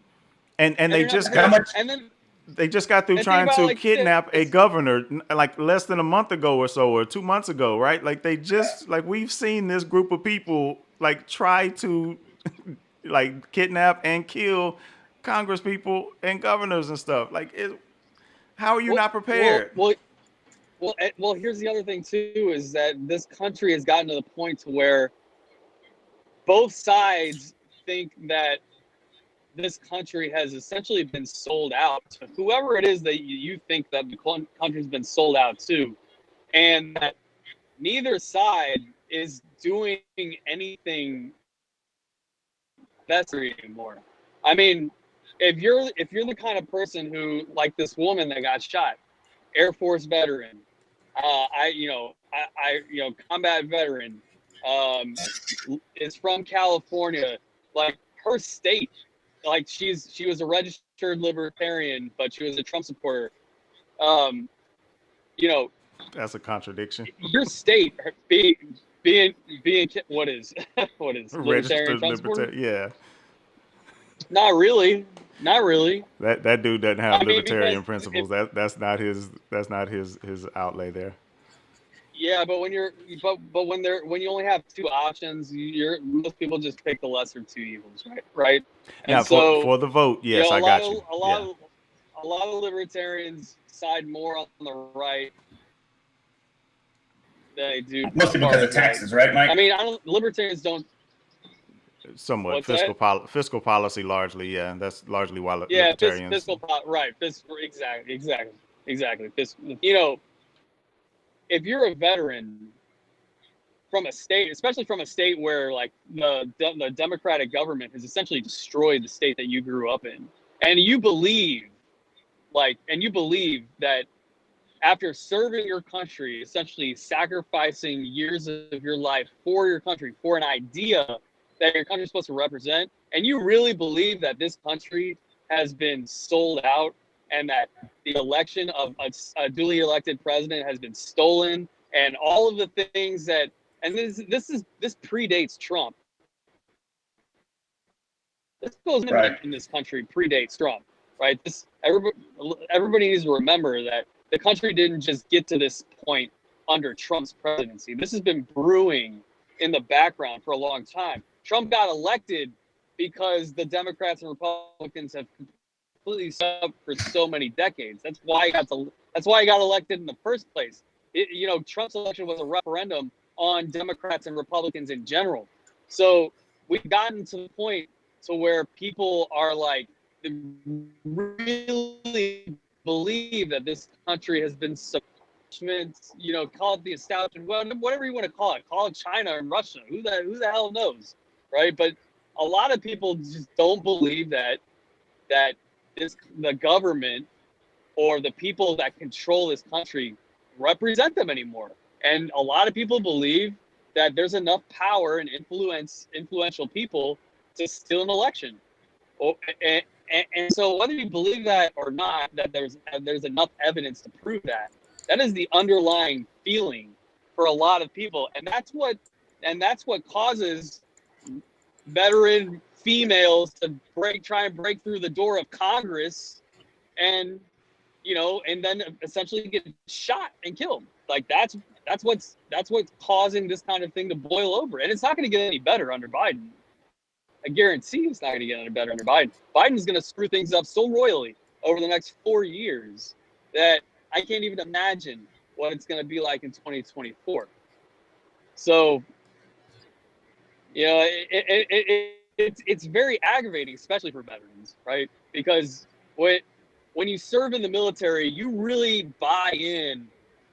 And And they you're not just How prepared. got much? they just got through And think trying about to like kidnap a it's governor like less than a month ago or so, or 2 months ago, right? Like they just like we've seen this group of people like try to like kidnap and kill Congress people and governors and stuff. How are you well, not well, prepared? well, well. Here's the other thing too: is that this country has gotten to the point to where both sides think that this country has essentially been sold out to whoever it is that you think that the country's been sold out to, and that neither side is doing anything necessary anymore. I mean, if you're the kind of person who, like this woman that got shot, Air Force veteran, combat veteran, is from California, like her state, like she was a registered libertarian, but she was a Trump supporter. Um, you know, That's a contradiction. your state being what is what is libertarian Registered Trump supporter? libertarian. Yeah, Not really, not really. that dude doesn't have I mean, because libertarian if principles. That's not his outlay there. yeah, but when you only have two options, most people just pick the lesser two evils, right? Right, and Now so for the vote, yes, I got you. Yeah, a lot of libertarians side more on the right than they do as Mostly far because as of like. taxes, right, Mike? I mean, I don't. Libertarians don't. somewhat What's that? fiscal policy largely. Yeah, and that's largely why Yeah, libertarians. right. Exactly. You know, if you're a veteran from a state, especially from a state where like the Democratic government has essentially destroyed the state that you grew up in, and you believe that after serving your country, essentially sacrificing years of your life for your country, for an idea that your country is supposed to represent, and you really believe that this country has been sold out and that the election of a duly elected president has been stolen, and all of the things that, and this predates Trump. This goes Right. in this country predates Trump, right? Everybody needs to remember that the country didn't just get to this point under Trump's presidency. This has been brewing in the background for a long time. Trump got elected because the Democrats and Republicans have completely set up for so many decades. That's why he got elected in the first place. Trump's election was a referendum on Democrats and Republicans in general. So we've gotten to the point to where people are like really believe that this country has been call it the establishment, whatever you want to call it China and Russia. Who the hell knows, right? But a lot of people just don't believe that the government or the people that control this country represent them anymore. And a lot of people believe that there's enough power and influential people to steal an election. And so whether you believe that or not, that there's enough evidence to prove that is the underlying feeling for a lot of people. And that's what causes veteran females to try and break through the door of Congress and and then essentially get shot and killed. Like that's what's causing this kind of thing to boil over. And it's not going to get any better under Biden. I guarantee it's not going to get any better under Biden. Biden's going to screw things up so royally over the next 4 years that I can't even imagine what it's going to be like in 2024. So, it's very aggravating, especially for veterans, right? Because when you serve in the military, you really buy in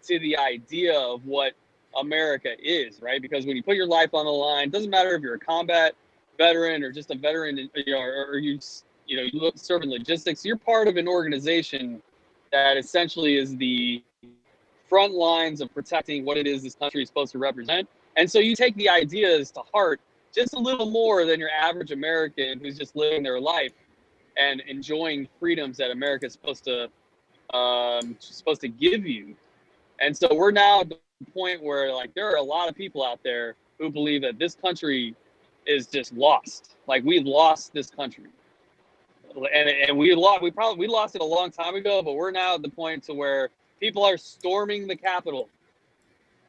to the idea of what America is, right? Because when you put your life on the line, it doesn't matter if you're a combat veteran or just a veteran, or you serve in logistics. You're part of an organization that essentially is the front lines of protecting what it is this country is supposed to represent. And so you take the ideas to heart just a little more than your average American who's just living their life and enjoying freedoms that America is supposed to give you. And so we're now at the point where like there are a lot of people out there who believe that this country is just lost. Like we've lost this country, and we lost it a long time ago. But we're now at the point to where people are storming the Capitol,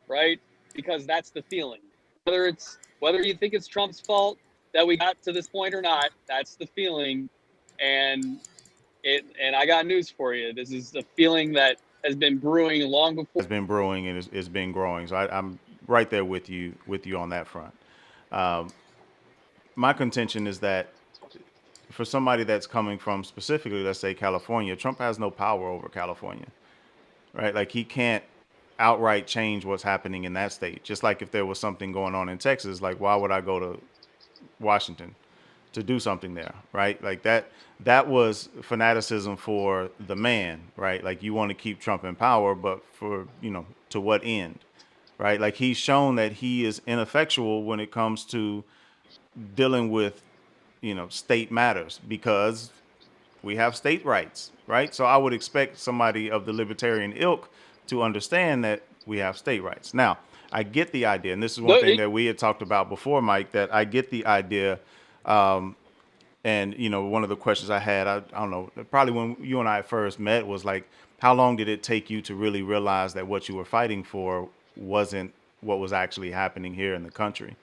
right? Because that's the feeling. Whether you think it's Trump's fault that we got to this point or not, that's the feeling. And I got news for you. This is a feeling that has been brewing long before. Has been brewing and it's been growing. So I'm right there with you on that front. My contention is that for somebody that's coming from specifically, let's say California, Trump has no power over California, right? Like he can't outright change what's happening in that state. Just like if there was something going on in Texas, like why would I go to Washington to do something there, right? Like that was fanaticism for the man, right? Like you want to keep Trump in power, but for, to what end, right? Like he's shown that he is ineffectual when it comes to dealing with, state matters because we have state rights, right? So I would expect somebody of the libertarian ilk to understand that we have state rights. Now, I get the idea, and this is one thing that we had talked about before, Mike, that I get the idea. And, one of the questions I had, I don't know, probably when you and I first met was like, how long did it take you to really realize that what you were fighting for wasn't what was actually happening here in the country?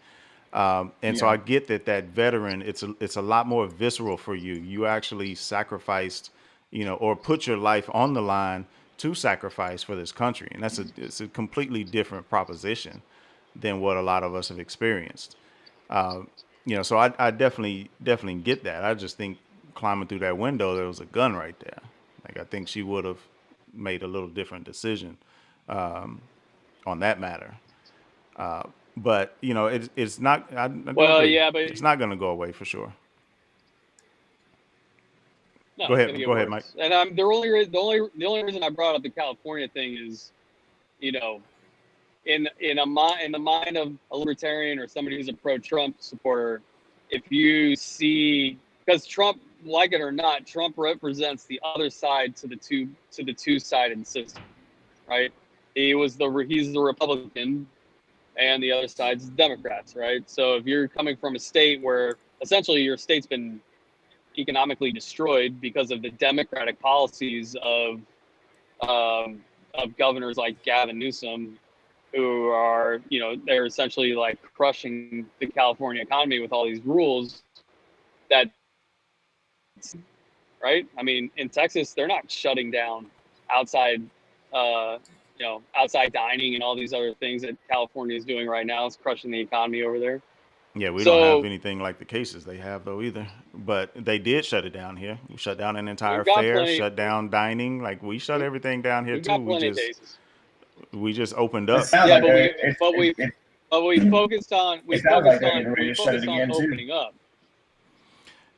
And so I get that veteran, it's a lot more visceral for you. You actually sacrificed, or put your life on the line to sacrifice for this country. And it's a completely different proposition than what a lot of us have experienced. So I definitely get that. I just think climbing through that window, there was a gun right there. Like I think she would have made a little different decision on that matter. But it's not. I do Well, agree. yeah, but It's not going to go away for sure. no, Go it's gonna ahead. get Go ahead, Mike. worse. And I'm the only reason I brought up the California thing is, you know, in the mind of a libertarian or somebody who's a pro-Trump supporter, if you see, because Trump, like it or not, Trump represents the other side to the two-sided system, right? He's the Republican, and the other side's Democrats, right? So if you're coming from a state where essentially your state's been economically destroyed because of the Democratic policies of governors like Gavin Newsom, who are, they're essentially like crushing the California economy with all these rules that, right? I mean, in Texas, they're not shutting down outside, outside dining and all these other things that California is doing right now. It's crushing the economy over there. Yeah, we don't have So anything like the cases they have though either. But they did shut it down here. We shut down an entire we've got fair, plenty, shut down dining. Like we shut we, everything down here we've too. got We plenty of just cases. we just opened It up. sounds Yeah, like but they're, we, but we, but we focused on, it sounds like they're getting ready to shut it again too. opening up.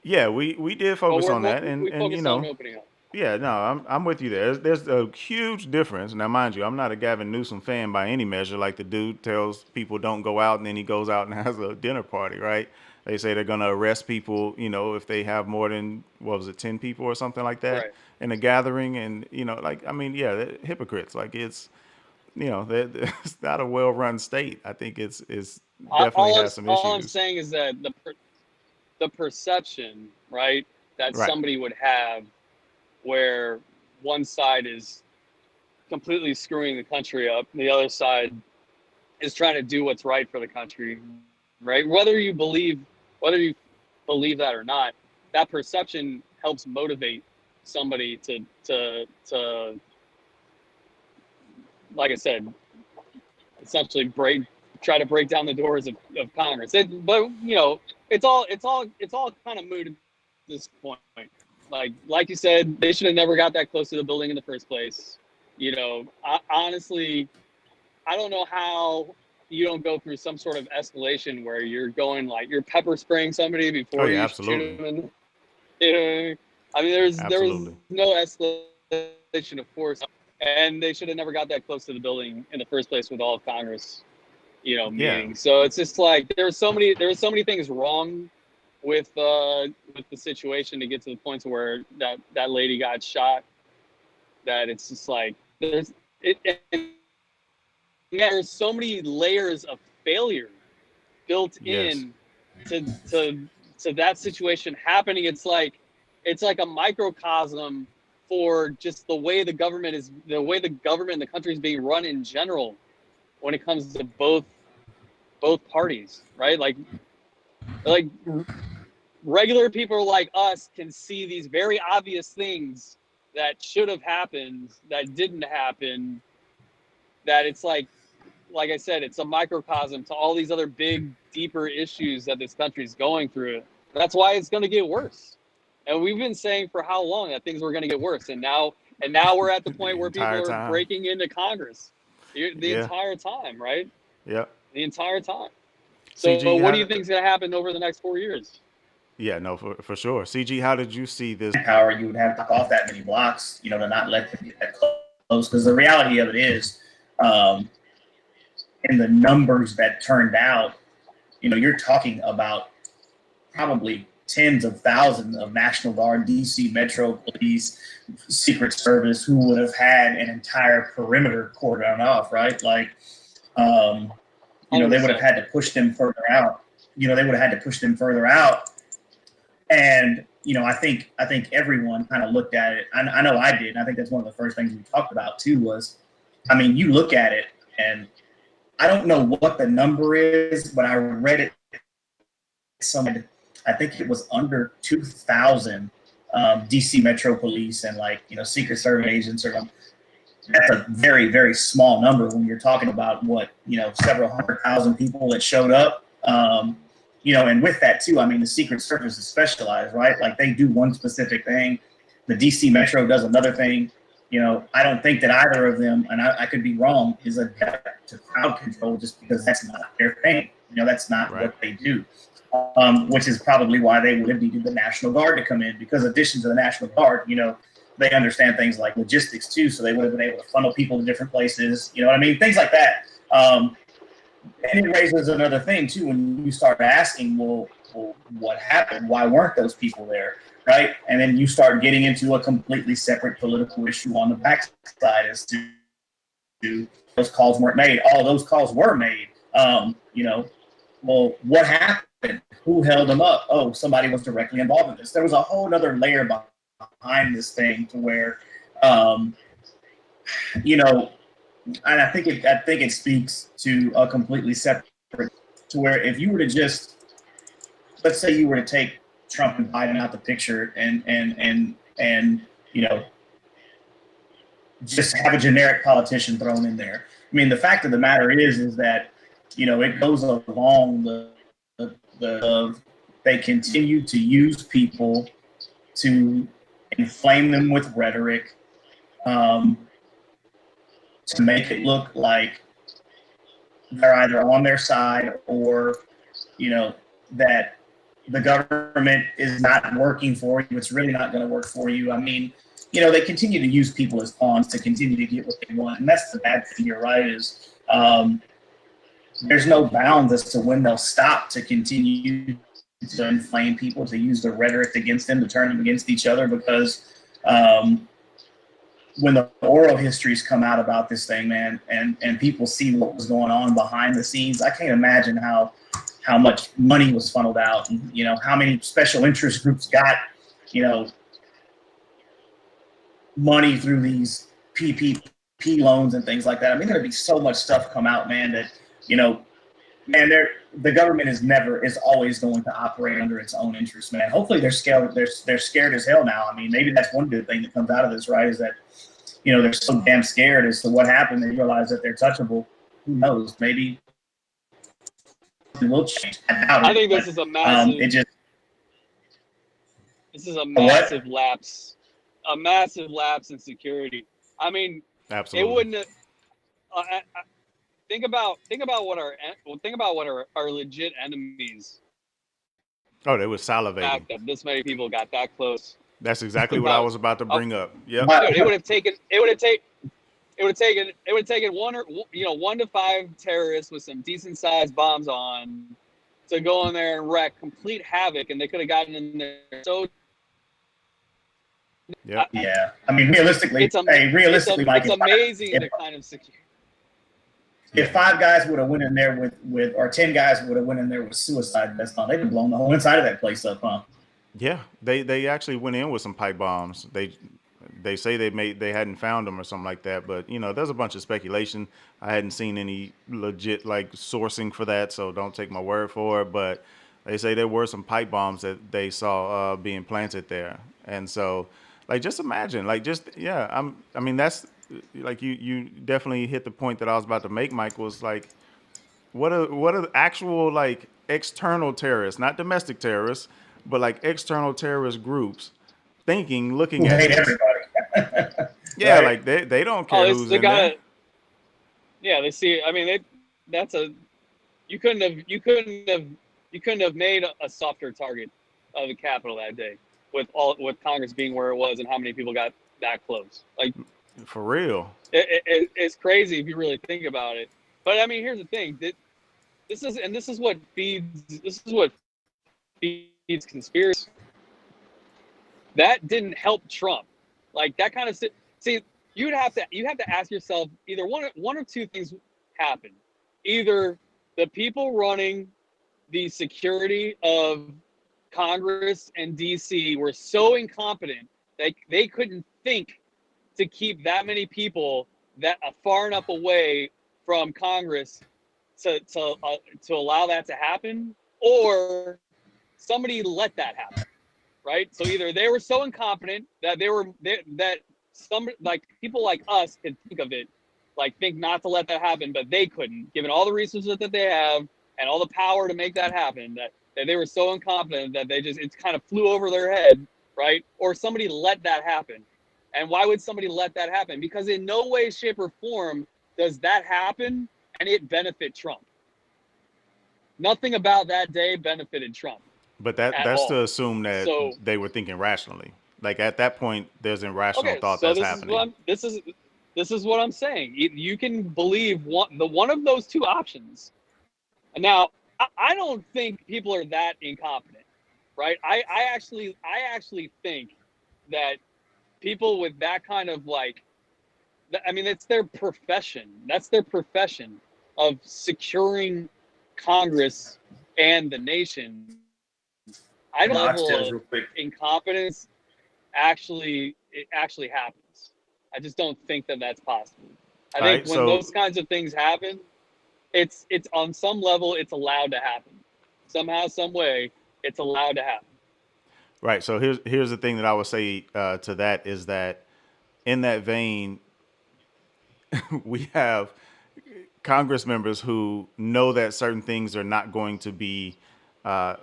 Yeah, we did But focus on that, and we and focused on opening up. yeah, no, I'm with you there. There's a huge difference. Now, mind you, I'm not a Gavin Newsom fan by any measure. Like the dude tells people don't go out, and then he goes out and has a dinner party, right? They say they're gonna arrest people, if they have more than what was it, 10 people or something like that Right. in a gathering, and like I mean, yeah, they're hypocrites. Like it's, it's not a well-run state. I think it's definitely has some All I'm issues. saying is that the perception, right, that Right. somebody would have where one side is completely screwing the country up, and the other side is trying to do what's right for the country, right? Whether you believe that or not, that perception helps motivate somebody to like I said, essentially try to break down the doors of Congress. But it's all kind of moot at this point. Like you said, they should have never got that close to the building in the first place. Honestly, I don't know how you don't go through some sort of escalation where you're going like you're pepper spraying somebody Oh before yeah, you shoot absolutely, them. You know what I mean? There was absolutely. no escalation of force, and they should have never got that close to the building in the first place with all of Congress, Yeah, meeting. So it's just like there were so many things wrong with the situation to get to the point to where that lady got shot, that it's just like and there's so many layers of failure built yes, in to that situation happening. It's like a microcosm for just the way the government and the country is being run in general when it comes to both parties, right? Like regular people like us can see these very obvious things that should have happened that didn't happen, that it's like I said, it's a microcosm to all these other big deeper issues that this country is going through. That's why it's going to get worse. And we've been saying for how long that things were going to get worse, and now we're at the point The where people entire are time. breaking into Congress the Yeah. entire time, right? Yep. The entire time. So, CG, what how do you did? think is going to happen over the next 4 years? Yeah, no, for sure. CG, how did you see this? Power, you would have to off that many blocks, to not let them get that close. Because the reality of it is, um, in the numbers that turned out, you're talking about probably tens of thousands of National Guard, DC Metro Police, Secret Service who would have had an entire perimeter cordoned off, right? Like, they would have 100%. had to push them further out. They would have had to push them further out. And I think everyone kind of looked at it. I know I did. And I think that's one of the first things we talked about too. Was, you look at it, and I don't know what the number is, but I read it somewhere. I think it was under 2,000 DC Metro Police and Secret Service agents or something. That's a very, very small number when you're talking about several 100,000 people that showed up. And with that too, the Secret Service is specialized, right? Like they do one specific thing. The DC Metro does another thing. I don't think that either of them, and I could be wrong, is adept to crowd control just because that's not their thing. That's not Right. what they do. Which is probably why they would have needed the National Guard to come in, because in addition to the National Guard, they understand things like logistics too, so they would have been able to funnel people to different places. You know what I mean? Things like that. And it raises another thing too when you start asking, well, what happened? Why weren't those people there? Right? And then you start getting into a completely separate political issue on the backside as to those calls weren't made. All those calls were made. Well, what happened? Who held them up? Oh, somebody was directly involved in this. There was a whole other layer behind this thing to where, and I think it speaks to a completely separate, to where if you were to just, let's say you were to take Trump and Biden out the picture and just have a generic politician thrown in there. The fact of the matter is that it goes along they continue to use people to inflame them with rhetoric, to make it look like they're either on their side or that the government is not working for you. It's really not going to work for you. They continue to use people as pawns to continue to get what they want, and that's the bad thing. You're right. Is there's no bounds as to when they'll stop to continue to inflame people, to use the rhetoric against them, to turn them against each other, because when the oral histories come out about this thing, man, and people see what was going on behind the scenes, I can't imagine how much money was funneled out, and how many special interest groups got money through these PPP loans and things like that. There'd be so much stuff come out, man, that the government is always going to operate under its own interests, man. Hopefully they're scared. They're scared as hell now. Maybe that's one good thing that comes out of this, right? Is that they're so damn scared as to what happened. They realize that they're touchable. Who knows? Maybe it will change. I think this is a massive. This is a massive lapse. A massive lapse in security. Absolutely. It wouldn't. Think about what our legit enemies. Oh, they were salivating. That this many people got that close. That's exactly what I was about to bring up. Yep. Dude, it would have taken 1 to 5 terrorists with some decent sized bombs on to go in there and wreak complete havoc, and they could have gotten in there so. Yep. Yeah. Realistically, it's amazing the kind of security. If 5 guys would have went in there with or 10 guys would have went in there with suicide vests on, they'd have blown the whole inside of that place up, huh? Yeah, they actually went in with some pipe bombs. They say they hadn't found them or something like that, but there's a bunch of speculation. I hadn't seen any legit sourcing for that, so don't take my word for it. But they say there were some pipe bombs that they saw being planted there, and so just imagine, that's you definitely hit the point that I was about to make, Mike. Was what are actual external terrorists, not domestic terrorists, but like external terrorist groups thinking, looking Who at hate this. everybody, Yeah, right? like they don't Oh, care who's they in there. gotta. Yeah, they see. I mean, that's a. You couldn't have. You couldn't have. You couldn't have made a softer target of the Capitol that day, with Congress being where it was and how many people got that close. Like For real. it's crazy if you really think about it. But I mean, here's the thing: this is what feeds conspiracy. That didn't help Trump. Like that kind of see, you have to ask yourself either one or two things happen. Either the people running the security of Congress and DC were so incompetent they couldn't think to keep that many people that far enough away from Congress to allow that to happen, or somebody let that happen, right? So either they were so incompetent that that some like people like us could think of it, like think not to let that happen, but they couldn't, given all the resources that they have and all the power to make that happen. That they were so incompetent that they just it kind of flew over their head, right? Or somebody let that happen. And why would somebody let that happen? Because in no way, shape, or form does that happen and it benefit Trump. Nothing about that day benefited Trump But at that's to all. assume that So they were thinking rationally. Like at that point, there's irrational okay, thought so that's happening. this is what I'm saying. You can believe one of those two options. And now I don't think people are that incompetent, right? I actually think that people with that kind of like, I mean, it's their profession. That's their profession of securing Congress and the nation. I don't think that level Oxtails of real quick. incompetence actually happens. I just don't think that that's possible. I All think right, when so those kinds of things happen, it's on some level it's allowed to happen. Somehow, some way, it's allowed to happen. right, so here's the thing that I would say to that is that in that vein, we have Congress members who know that certain things are not going to be uh,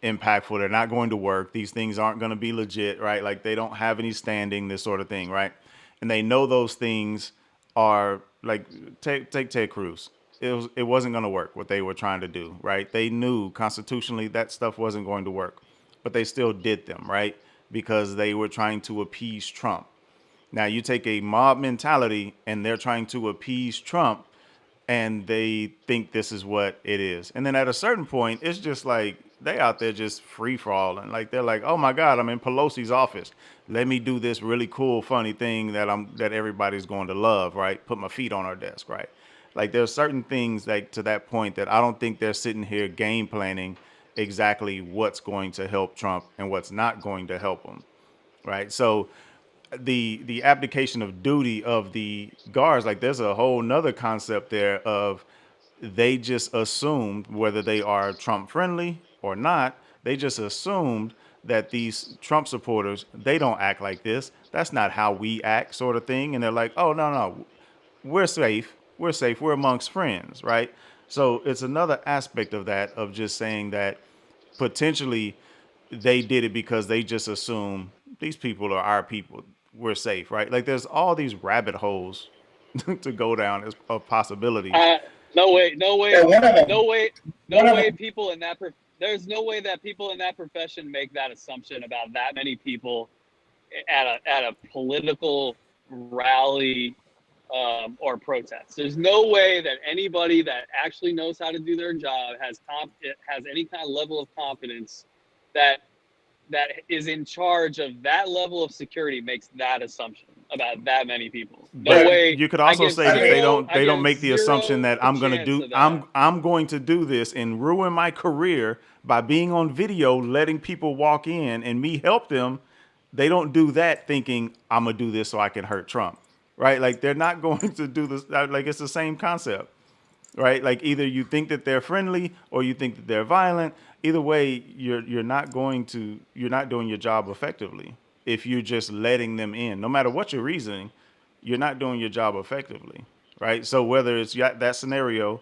impactful. They're not going to work. These things aren't going to be legit, right? Like they don't have any standing, this sort of thing, right? And they know those things are like take Ted Cruz. It wasn't going to work what they were trying to do, right? They knew constitutionally that stuff wasn't going to work, but they still did them, right? Because they were trying to appease Trump. Now you take a mob mentality and they're trying to appease Trump and they think this is what it is. And then at a certain point, it's just like they out there just free falling. Like they're like, oh my God, I'm in Pelosi's office. Let me do this really cool, funny thing that everybody's going to love, right? Put my feet on our desk, right? Like there's certain things like to that point that I don't think they're sitting here game planning exactly what's going to help Trump and what's not going to help him, right? So the abdication of duty of the guards, like there's a whole nother concept there of they just assumed whether they are Trump friendly or not, they just assumed that these Trump supporters, they don't act like this. That's not how we act, sort of thing. And they're like, oh no, we're safe. We're safe. We're amongst friends, right? So it's another aspect of that of just saying that potentially they did it because they just assume these people are our people. We're safe, right? Like there's all these rabbit holes to go down as of possibilities. Uh, no way, no way, Yeah, no way, one no of way. them, People in that there's no way that people in that profession make that assumption about that many people at a political rally or protest. There's no way that anybody that actually knows how to do their job has any kind of level of confidence that that is in charge of that level of security makes that assumption about that many people. No But right? way. you could I also give say I that mean, zero. I they don't give make the assumption zero that I'm gonna chance do of that. I'm going to do this and ruin my career by being on video letting people walk in and me help them. They don't do that thinking I'm gonna do this so I can hurt Trump, right? Like they're not going to do this. Like it's the same concept, right? Like either you think that they're friendly or you think that they're violent. Either way, you're not doing your job effectively if you're just letting them in. No matter what your reasoning, you're not doing your job effectively, right? So whether it's that scenario,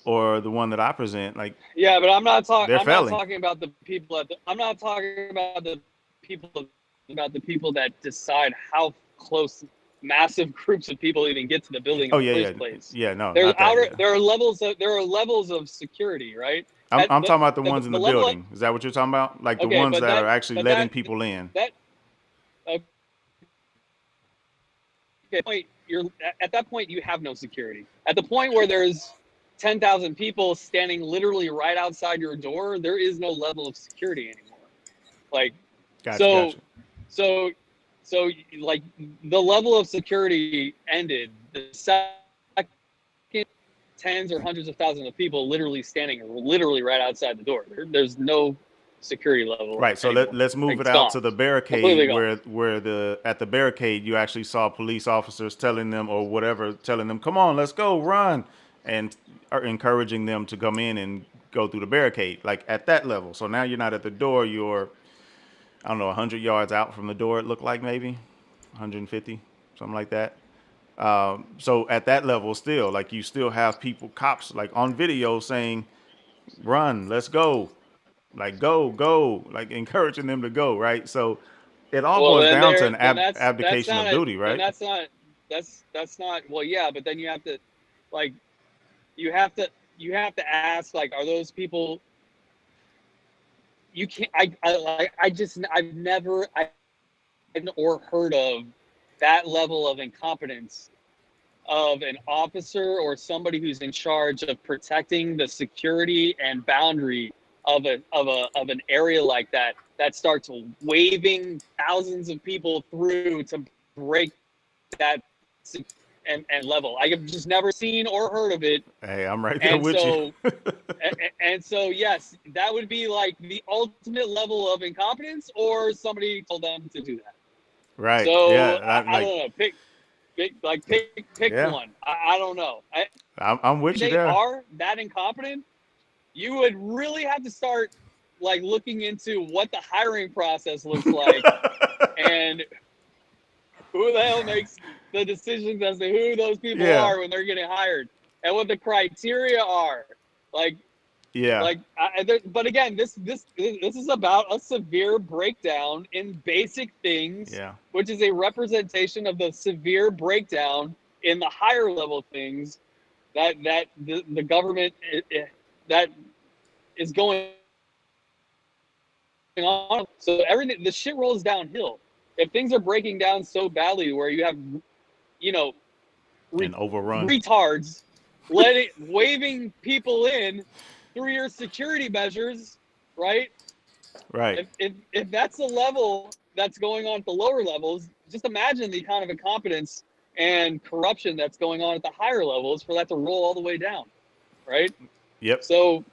or the one that I present, like Yeah, but I'm not talking. they're I'm not failing. talking about the people at. I'm not talking about the people that decide how close massive groups of people even get to the building in Oh the yeah, yeah, first place. yeah. No, There's not that. Yeah, there are levels of security, right? I'm At I'm talking about the ones in the the level of, building. Is that what you're talking about? Like the okay, ones that are actually but letting people in. that point, you're at that point you have no security. At the point where there's 10,000 people standing literally right outside your door, there is no level of security anymore. Like, Gotcha, so gotcha. so so like the level of security ended the second tens or hundreds of thousands of people literally standing literally right outside the door. There's no security level Right. So anymore. let's move Like, it it's out gone, to the barricade completely gone. where the at the barricade you actually saw police officers telling them or whatever telling them, "Come on, let's go, run," and are encouraging them to come in and go through the barricade. Like at that level. So now you're not at the door. You're I don't know 100 yards out from the door. It looked like maybe 150, something like that. So at that level, still like you still have people, cops, like on video saying, "Run, let's go." Like go, like encouraging them to go, right? So it all Well, boils then down to there, an then that's abdication not of a, duty, then right? that's not. Well, yeah, but then you have to, like, you have to you have to ask, like, are those people? You can't. I just I've never or heard of that level of incompetence of an officer or somebody who's in charge of protecting the security and boundary of an area like that starts waving thousands of people through to break that and level. I have just never seen or heard of it. Hey, I'm right there And with you. so and so yes, that would be like the ultimate level of incompetence, or somebody told them to do that. Right. Yeah. So I Like, don't know. Pick yeah, one. I don't know. I'm with you They there. are that incompetent. You would really have to start like looking into what the hiring process looks like and who the hell makes the decisions as to who those people Yeah. are when they're getting hired and what the criteria are. Like, Yeah. but again, this is about a severe breakdown in basic things, Yeah. which is a representation of the severe breakdown in the higher level things that the government that is going on. So everything, the shit rolls downhill. If things are breaking down so badly, where you have, you know, And overrun. retards waving people in through your security measures, right? Right. If that's the level that's going on at the lower levels, just imagine the kind of incompetence and corruption that's going on at the higher levels for that to roll all the way down, right? Yep. So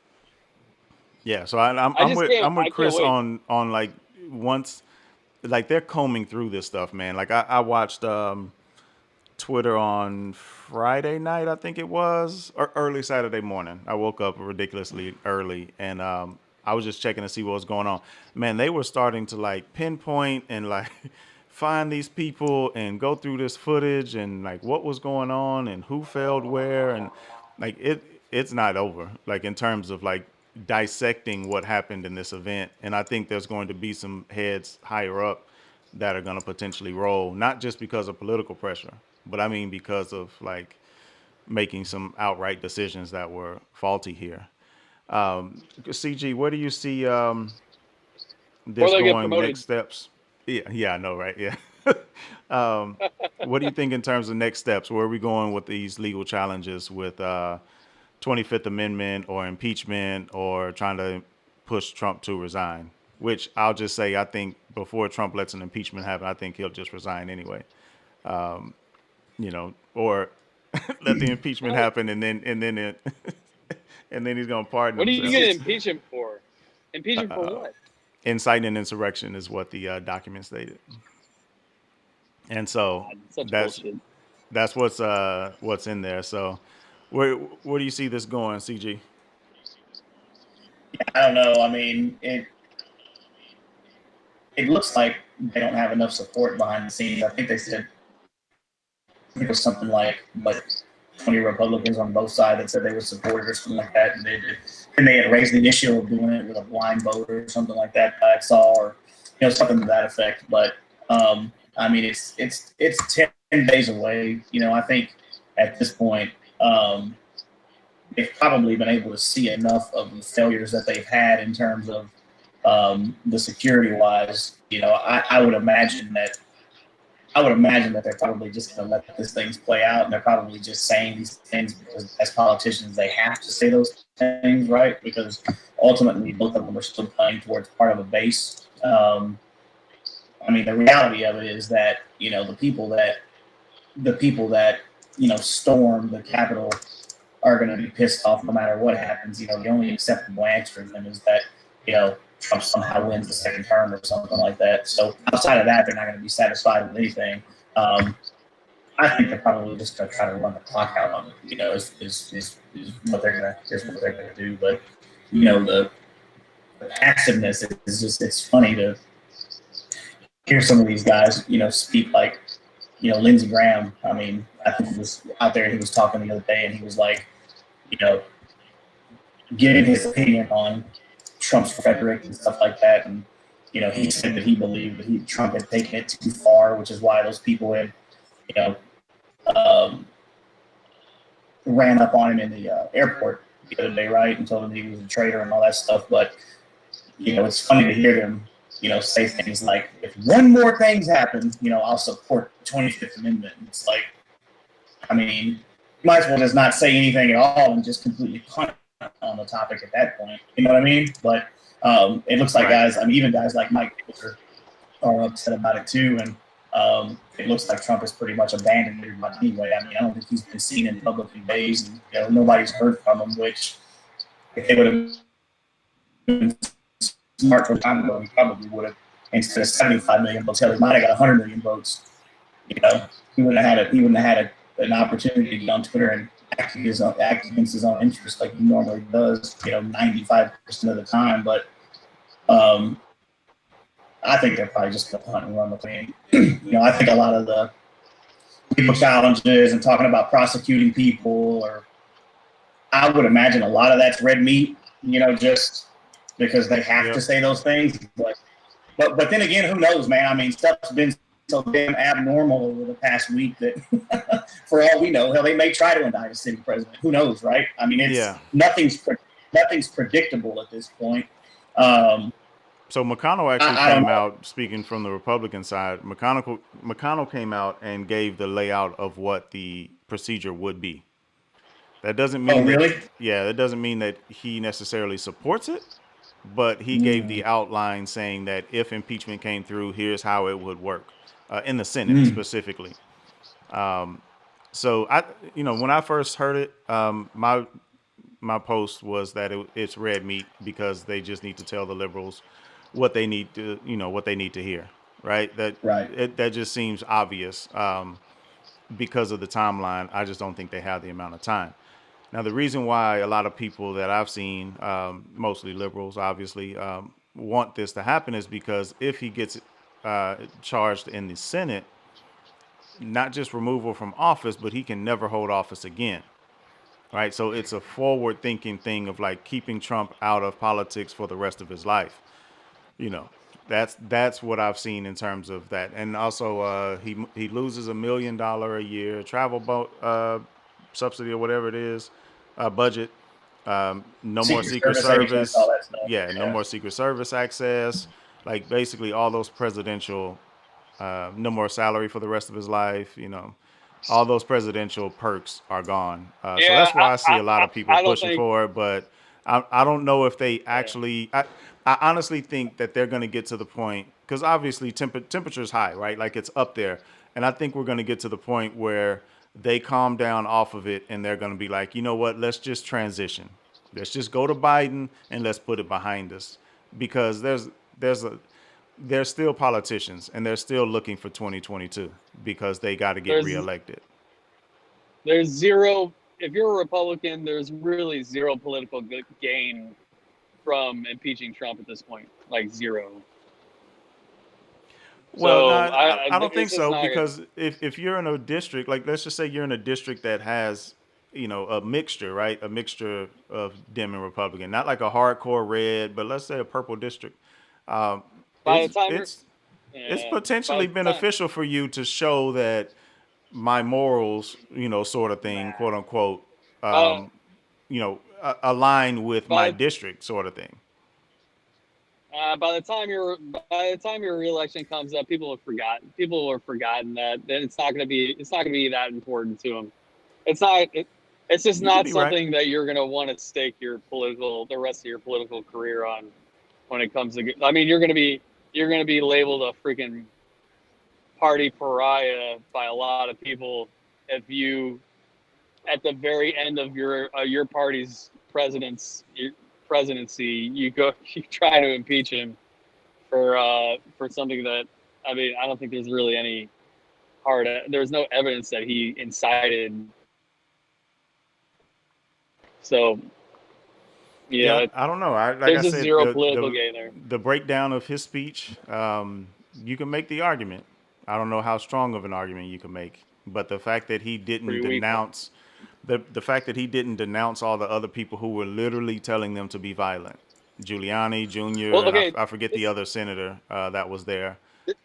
Yeah. So I'm with I can't Chris wait. on like once like they're combing through this stuff, man. Like I watched Twitter on Friday night, I think it was, or early Saturday morning. I woke up ridiculously early and I was just checking to see what was going on. Man, they were starting to like pinpoint and like find these people and go through this footage and like what was going on and who failed where and like it's not over. Like in terms of like dissecting what happened in this event. And I think there's going to be some heads higher up that are going to potentially roll, not just because of political pressure, but I mean because of like making some outright decisions that were faulty here. CG, where do you see Or this they'll get going? Next promoted. steps? Yeah, yeah, I know, right? Yeah. What do you think in terms of next steps? Where are we going with these legal challenges with 25th Amendment or impeachment or trying to push Trump to resign? Which I'll just say, I think before Trump lets an impeachment happen, I think he'll just resign anyway. Or let the impeachment What happen and then he's gonna pardon what are you himself. going to impeach him for? Impeach him for what? Inciting an insurrection is what the document stated, and so God, such that's bullshit. what's in there. So where do you see this going, CG? I don't know. I mean, it looks like they don't have enough support behind the scenes. I think they said it was something like, but 20 Republicans on both sides that said they would support it or something like that, and they had raised the issue of doing it with a blind vote or something like that. I saw, or something to that effect. But I mean, it's 10 days away. I think at this point. They've probably been able to see enough of the failures that they've had in terms of the security wise. I would imagine that they're probably just going to let these things play out, and they're probably just saying these things because, as politicians, they have to say those things, right? Because ultimately, both of them are still playing towards part of a base. I mean, the reality of it is that the people that storm the Capitol are going to be pissed off no matter what happens. The only acceptable answer to them is that Trump somehow wins the second term or something like that. So outside of that, they're not going to be satisfied with anything. I think they're probably just going to try to run the clock out on it. Is what they're gonna do. But the passiveness is just, it's funny to hear some of these guys speak like Lindsey Graham. I mean, I think he was out there. He was talking the other day, and he was like, you know, giving his opinion on Trump's rhetoric and stuff like that. And he said that he believed that Trump had taken it too far, which is why those people had, you know, um, ran up on him in the airport the other day, right, and told him he was a traitor and all that stuff. But it's funny to hear them, say things like, "If one more things happen, I'll support the 25th Amendment." And it's like, I mean, you might as well just not say anything at all and just completely punt on the topic at that point. You know what I mean? But it looks like guys, I mean, even guys like Mike are upset about it too, and it looks like Trump has pretty much abandoned everybody anyway. I mean, I don't think he's been seen in public in days, and nobody's heard from him. Which, if they would have been smart for time ago, he probably would have. Instead of 75 million votes, he might have got 100 million votes. He wouldn't have had an opportunity to get on Twitter and act against his own interests like he normally does. 95% of the time, but. I think they're probably just going to hunt and run the thing. I think a lot of the people challenges and talking about prosecuting people, or I would imagine a lot of that's red meat, just because they have to say those things. But then again, who knows, man? I mean, stuff's been so damn abnormal over the past week that for all we know, hell, they may try to indict a sitting president. Who knows, right? I mean, nothing's predictable at this point. So McConnell actually came out, speaking from the Republican side, McConnell came out and gave the layout of what the procedure would be. That doesn't mean that doesn't mean that he necessarily supports it, but he gave the outline saying that if impeachment came through, here's how it would work in the Senate specifically. So when I first heard it, my post was that it's red meat because they just need to tell the liberals what they need to hear, right? That just seems obvious because of the timeline. I just don't think they have the amount of time. Now, the reason why a lot of people that I've seen, mostly liberals, obviously, want this to happen is because if he gets charged in the Senate, not just removal from office, but he can never hold office again. Right. So it's a forward thinking thing of like keeping Trump out of politics for the rest of his life. That's what I've seen in terms of that. And also he loses $1 million a year travel subsidy or whatever it is, budget. No more Secret Service. No more Secret Service access. Like basically all those presidential, no more salary for the rest of his life. All those presidential perks are gone. So that's why I see a lot of people pushing for it. But I don't know if they actually. I honestly think that they're going to get to the point, because obviously temperature is high, right? Like it's up there, and I think we're going to get to the point where they calm down off of it, and they're going to be like, you know what? Let's just transition. Let's just go to Biden and let's put it behind us, because they're still politicians and they're still looking for 2022 because they got to get reelected. There's zero. If you're a Republican, there's really zero political gain from impeaching Trump at this point, like zero. Well, so, I don't think so, because if you're in a district, like let's just say you're in a district that has a mixture, right? A mixture of Dem and Republican, not like a hardcore red, but let's say a purple district. Um, By the it's time you're, it's it's yeah, by potentially the time, beneficial for you to show that my morals, sort of thing, Nah. quote unquote, by align with my by district, sort of thing. by the time your reelection comes up, people have forgotten that. Then it's not gonna be that important to them. It's not. It's just You could not be right. something that you're gonna want to stake the rest of your political career on when it comes to. I mean, you're gonna be labeled a freaking party pariah by a lot of people if you at the very end of your party's presidency you try to impeach him for something that, I mean, I don't think there's really any there's no evidence that he incited. So Yeah, yeah, I don't know. Like there's I just said, zero political gain there. the breakdown of his speech, you can make the argument. I don't know how strong of an argument you can make, but the fact that he didn't Pretty weak one. denounce the fact that he didn't denounce all the other people who were literally telling them to be violent, Giuliani Jr. Well, and okay, I forget the this other senator that was there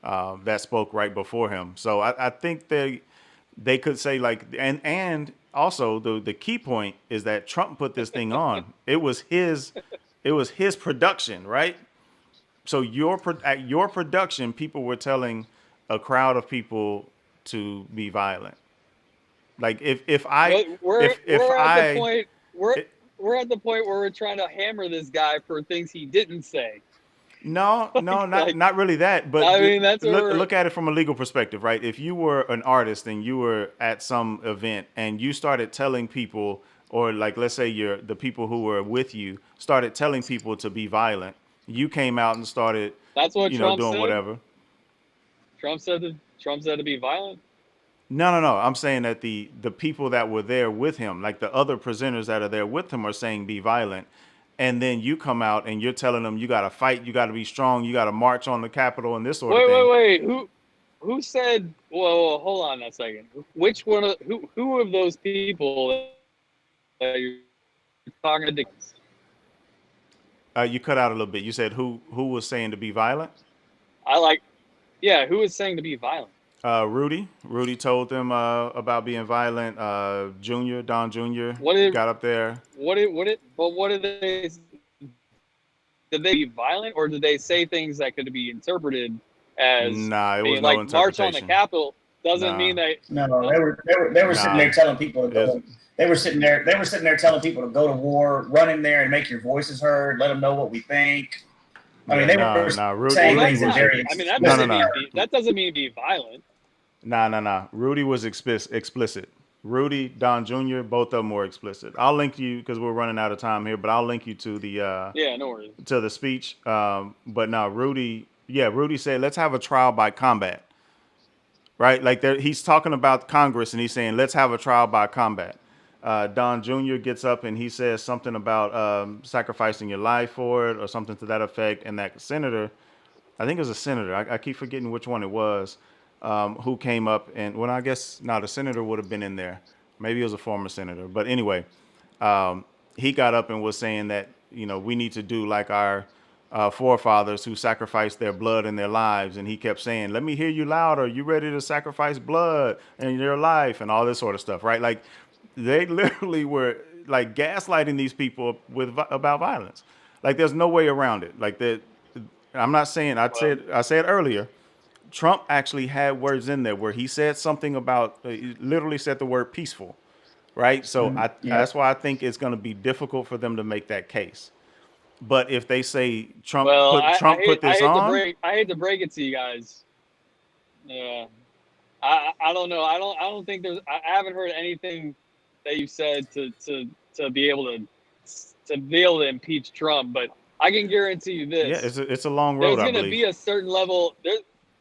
that spoke right before him. So I think they could say like, and also the key point is that Trump put this thing on. It was his production, right? So at your production, people were telling a crowd of people to be violent. Like if I But if we're at the I point we're at the point where we're trying to hammer this guy for things he didn't say. No, no, not Like, not really that. But I mean, that's where look at it from a legal perspective, right? If you were an artist and you were at some event and you started telling people, or like let's say the people who were with you started telling people to be violent, you came out and started, that's what Trump doing said. whatever. Trump said to be violent. No, no, no. I'm saying that the people that were there with him, like the other presenters that are there with him, are saying be violent, and then you come out and you're telling them you got to fight, you got to be strong, you got to march on the Capitol and this sort of thing. Wait. Who said? Whoa, hold on a second. Which one of who of those people that you're talking to? You cut out a little bit. You said who was saying to be violent? I like. Yeah, who is saying to be violent? Rudy. Rudy told them about being violent. Junior, Don Junior, What did got up there. what did they, did they be violent, or did they say things that could be interpreted as Nah, it was being no like march on the interpretation. Capitol doesn't Nah, mean that. No, Uh, they were sitting nah. there telling people to It's, go. They were sitting there telling people to go to war, run in there and make your voices heard, let them know what we think. I mean, yeah, they were nah, nah. well, saying Rudy things in that's was not. very I mean, no, no, explicit no. terms. that doesn't mean be violent. Nah. Rudy was explicit. Rudy, Don Jr., both of them were explicit. I'll link you because we're running out of time here, but I'll link you Yeah, no worries. to the speech. But now Rudy, yeah, Rudy said, let's have a trial by combat, right? Like he's talking about Congress and he's saying, let's have a trial by combat. Don Jr. gets up and he says something about sacrificing your life for it or something to that effect. And that senator, I think it was a senator. I keep forgetting which one it was, who came up and, well, I guess no, the senator would have been in there. Maybe it was a former senator, but anyway, he got up and was saying that we need to do like our forefathers who sacrificed their blood and their lives, and he kept saying, "Let me hear you louder. You ready to sacrifice blood and your life and all this sort of stuff?" Right? Like they literally were like gaslighting these people about violence. Like there's no way around it. Like that. I'm not saying Well, I said earlier. Trump actually had words in there where he said something about he literally said the word peaceful, right? So Yeah, that's why I think it's going to be difficult for them to make that case. But if they say well, Trump put this on, I hate to break it to you guys. Yeah, I don't know. I don't think I haven't heard anything that you said to be able to impeach Trump, but I can guarantee you yeah, this: it's a long road, there's I going to believe. be a certain level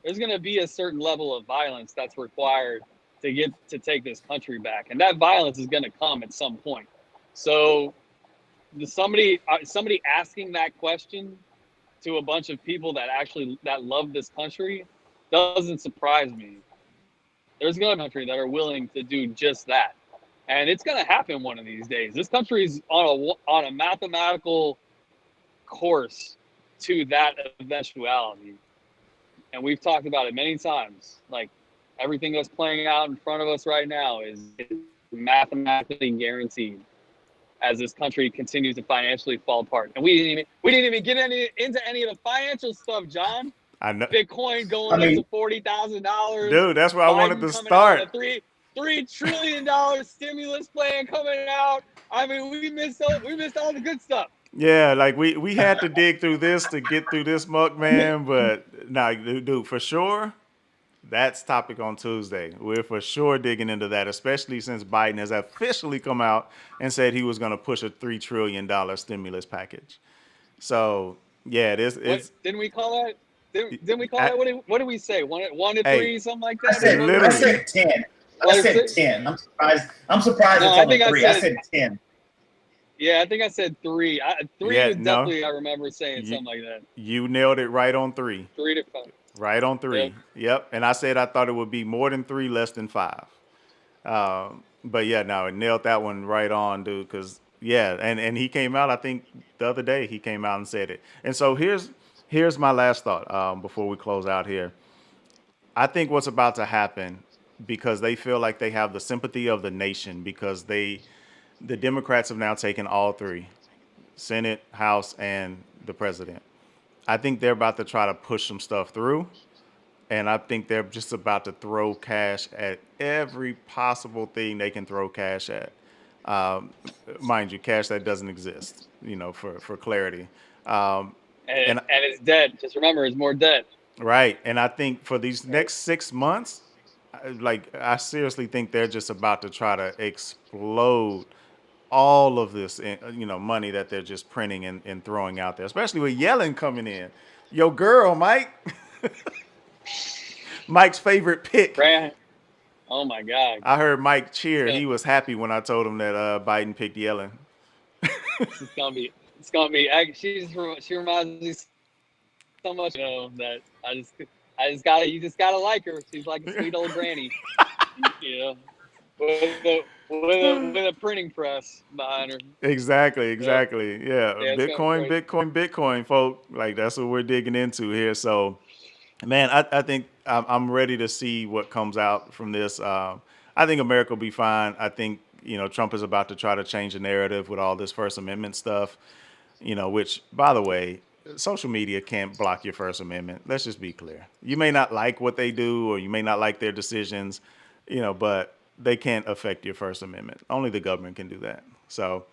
there's going to be a certain level of violence that's required to take this country back, and that violence is going to come at some point. So somebody asking that question to a bunch of people that love this country doesn't surprise me. There's going to be country that are willing to do just that. and it's going to happen one of these days. This country's on a mathematical course to that eventuality, and we've talked about it many times. Like everything that's playing out in front of us right now is mathematically guaranteed as this country continues to financially fall apart. And we didn't even get into any of the financial stuff, John. I know, Bitcoin going up to $40,000. dude. That's where I wanted Biden to coming out start. with a $3 trillion stimulus plan coming out. I mean, we missed all the good stuff. Yeah, like we had to dig through this to get through this muck, man. But nah, dude, for sure, that's topic on Tuesday. We're for sure digging into that, especially since Biden has officially come out and said he was going to push a $3 trillion stimulus package. So yeah, What it's didn't we call that? Didn't we call I, that? What did we say? One to hey, three, something like I that. said, literally. I said 10. I Like, said 10. I'm surprised no, it's I only think I 3. I said said 10. yeah. I think I said three. Three Yeah, was no, definitely I remember saying you something like that. you nailed it right on 3. 3 to 5. Right on Yep. 3. Yep. And I said I thought it would be more than 3, less than 5. But yeah, no, it nailed that one right on, dude. Because yeah, and he came out. I think the other day he came out and said it. And so here's my last thought before we close out here. I think what's about to happen because they feel like they have the sympathy of the nation because the Democrats have now taken all 3, Senate, House, and the president. I think they're about to try to push some stuff through. And I think they're just about to throw cash at every possible thing they can throw cash at. Um, Mind you, cash that doesn't exist, for clarity. Um, and And it's dead. Just remember, it's more dead. right. And I think for these Right. next 6 months, like I seriously think they're just about to try to explode all of this, money that they're just printing and throwing out there, especially with Yellen coming in. Yo, girl, Mike. Mike's favorite pick. Right. Oh my God. I heard Mike cheer. It's He was happy when I told him that Biden picked Yellen. gonna be. It's gonna be. She reminds me so much. That I just gotta. You just gotta like her. She's like a sweet old granny. You know, with a printing press behind her. Exactly, Yep. exactly. Yeah, Yeah, it's gonna be Bitcoin, great. Bitcoin, Bitcoin, folk. Like that's what we're digging into here. So, man, I think I'm ready to see what comes out from this. I think America will be fine. I think Trump is about to try to change the narrative with all this First Amendment stuff. Which, by the way, social media can't block your First Amendment. Let's just be clear. You may not like what they do, or you may not like their decisions, but they can't affect your First Amendment. Only the government can do that. So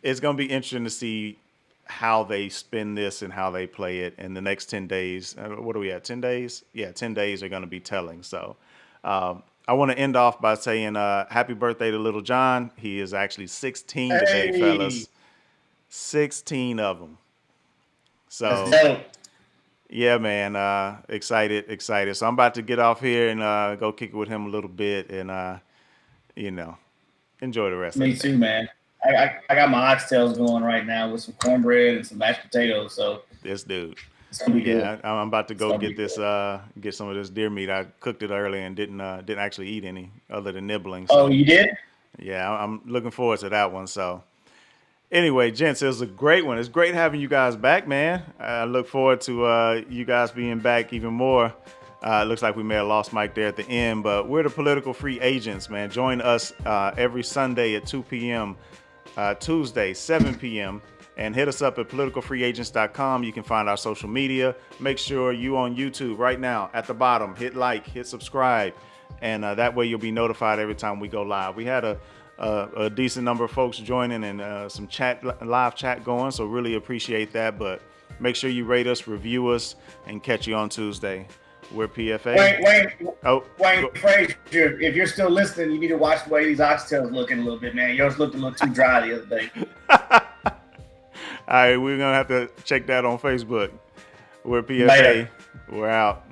it's going to be interesting to see how they spin this and how they play it in the next 10 days. What are we at? 10 days? Yeah, 10 days are going to be telling. So I want to end off by saying happy birthday to little John. He is actually 16 today, Hey, fellas. 16 of them. that's So dope. yeah, man, excited, excited. So I'm about to get off here and go kick it with him a little bit and you know enjoy the rest of Me the day. too, man. I got my oxtails going right now with some cornbread and some mashed potatoes, so This dude. it's gonna be good. Yeah, I'm about to It's go gonna be get this good. get some of this deer meat. I cooked it earlier and didn't actually eat any other than nibbling. Oh, So you did? yeah, I'm looking forward to that one. So anyway, gents, it was a great one. It's great having you guys back, man. I look forward to you guys being back even more. It looks like we may have lost Mike there at the end, but we're the Political Free Agents, man. Join us every Sunday at 2 p.m., Tuesday, 7 p.m., and hit us up at politicalfreeagents.com. You can find our social media. Make sure you on YouTube right now at the bottom. Hit like, hit subscribe, and that way you'll be notified every time we go live. We had a decent number of folks joining and some live chat going, so really appreciate that. But make sure you rate us, review us, and catch you on Tuesday. We're PFA. Wayne Go. Frazier, if you're still listening, you need to watch the way these oxtails looking a little bit, man. Yours looked a little too dry the other day. All right, we're gonna have to check that on Facebook. We're PFA. Later. We're out.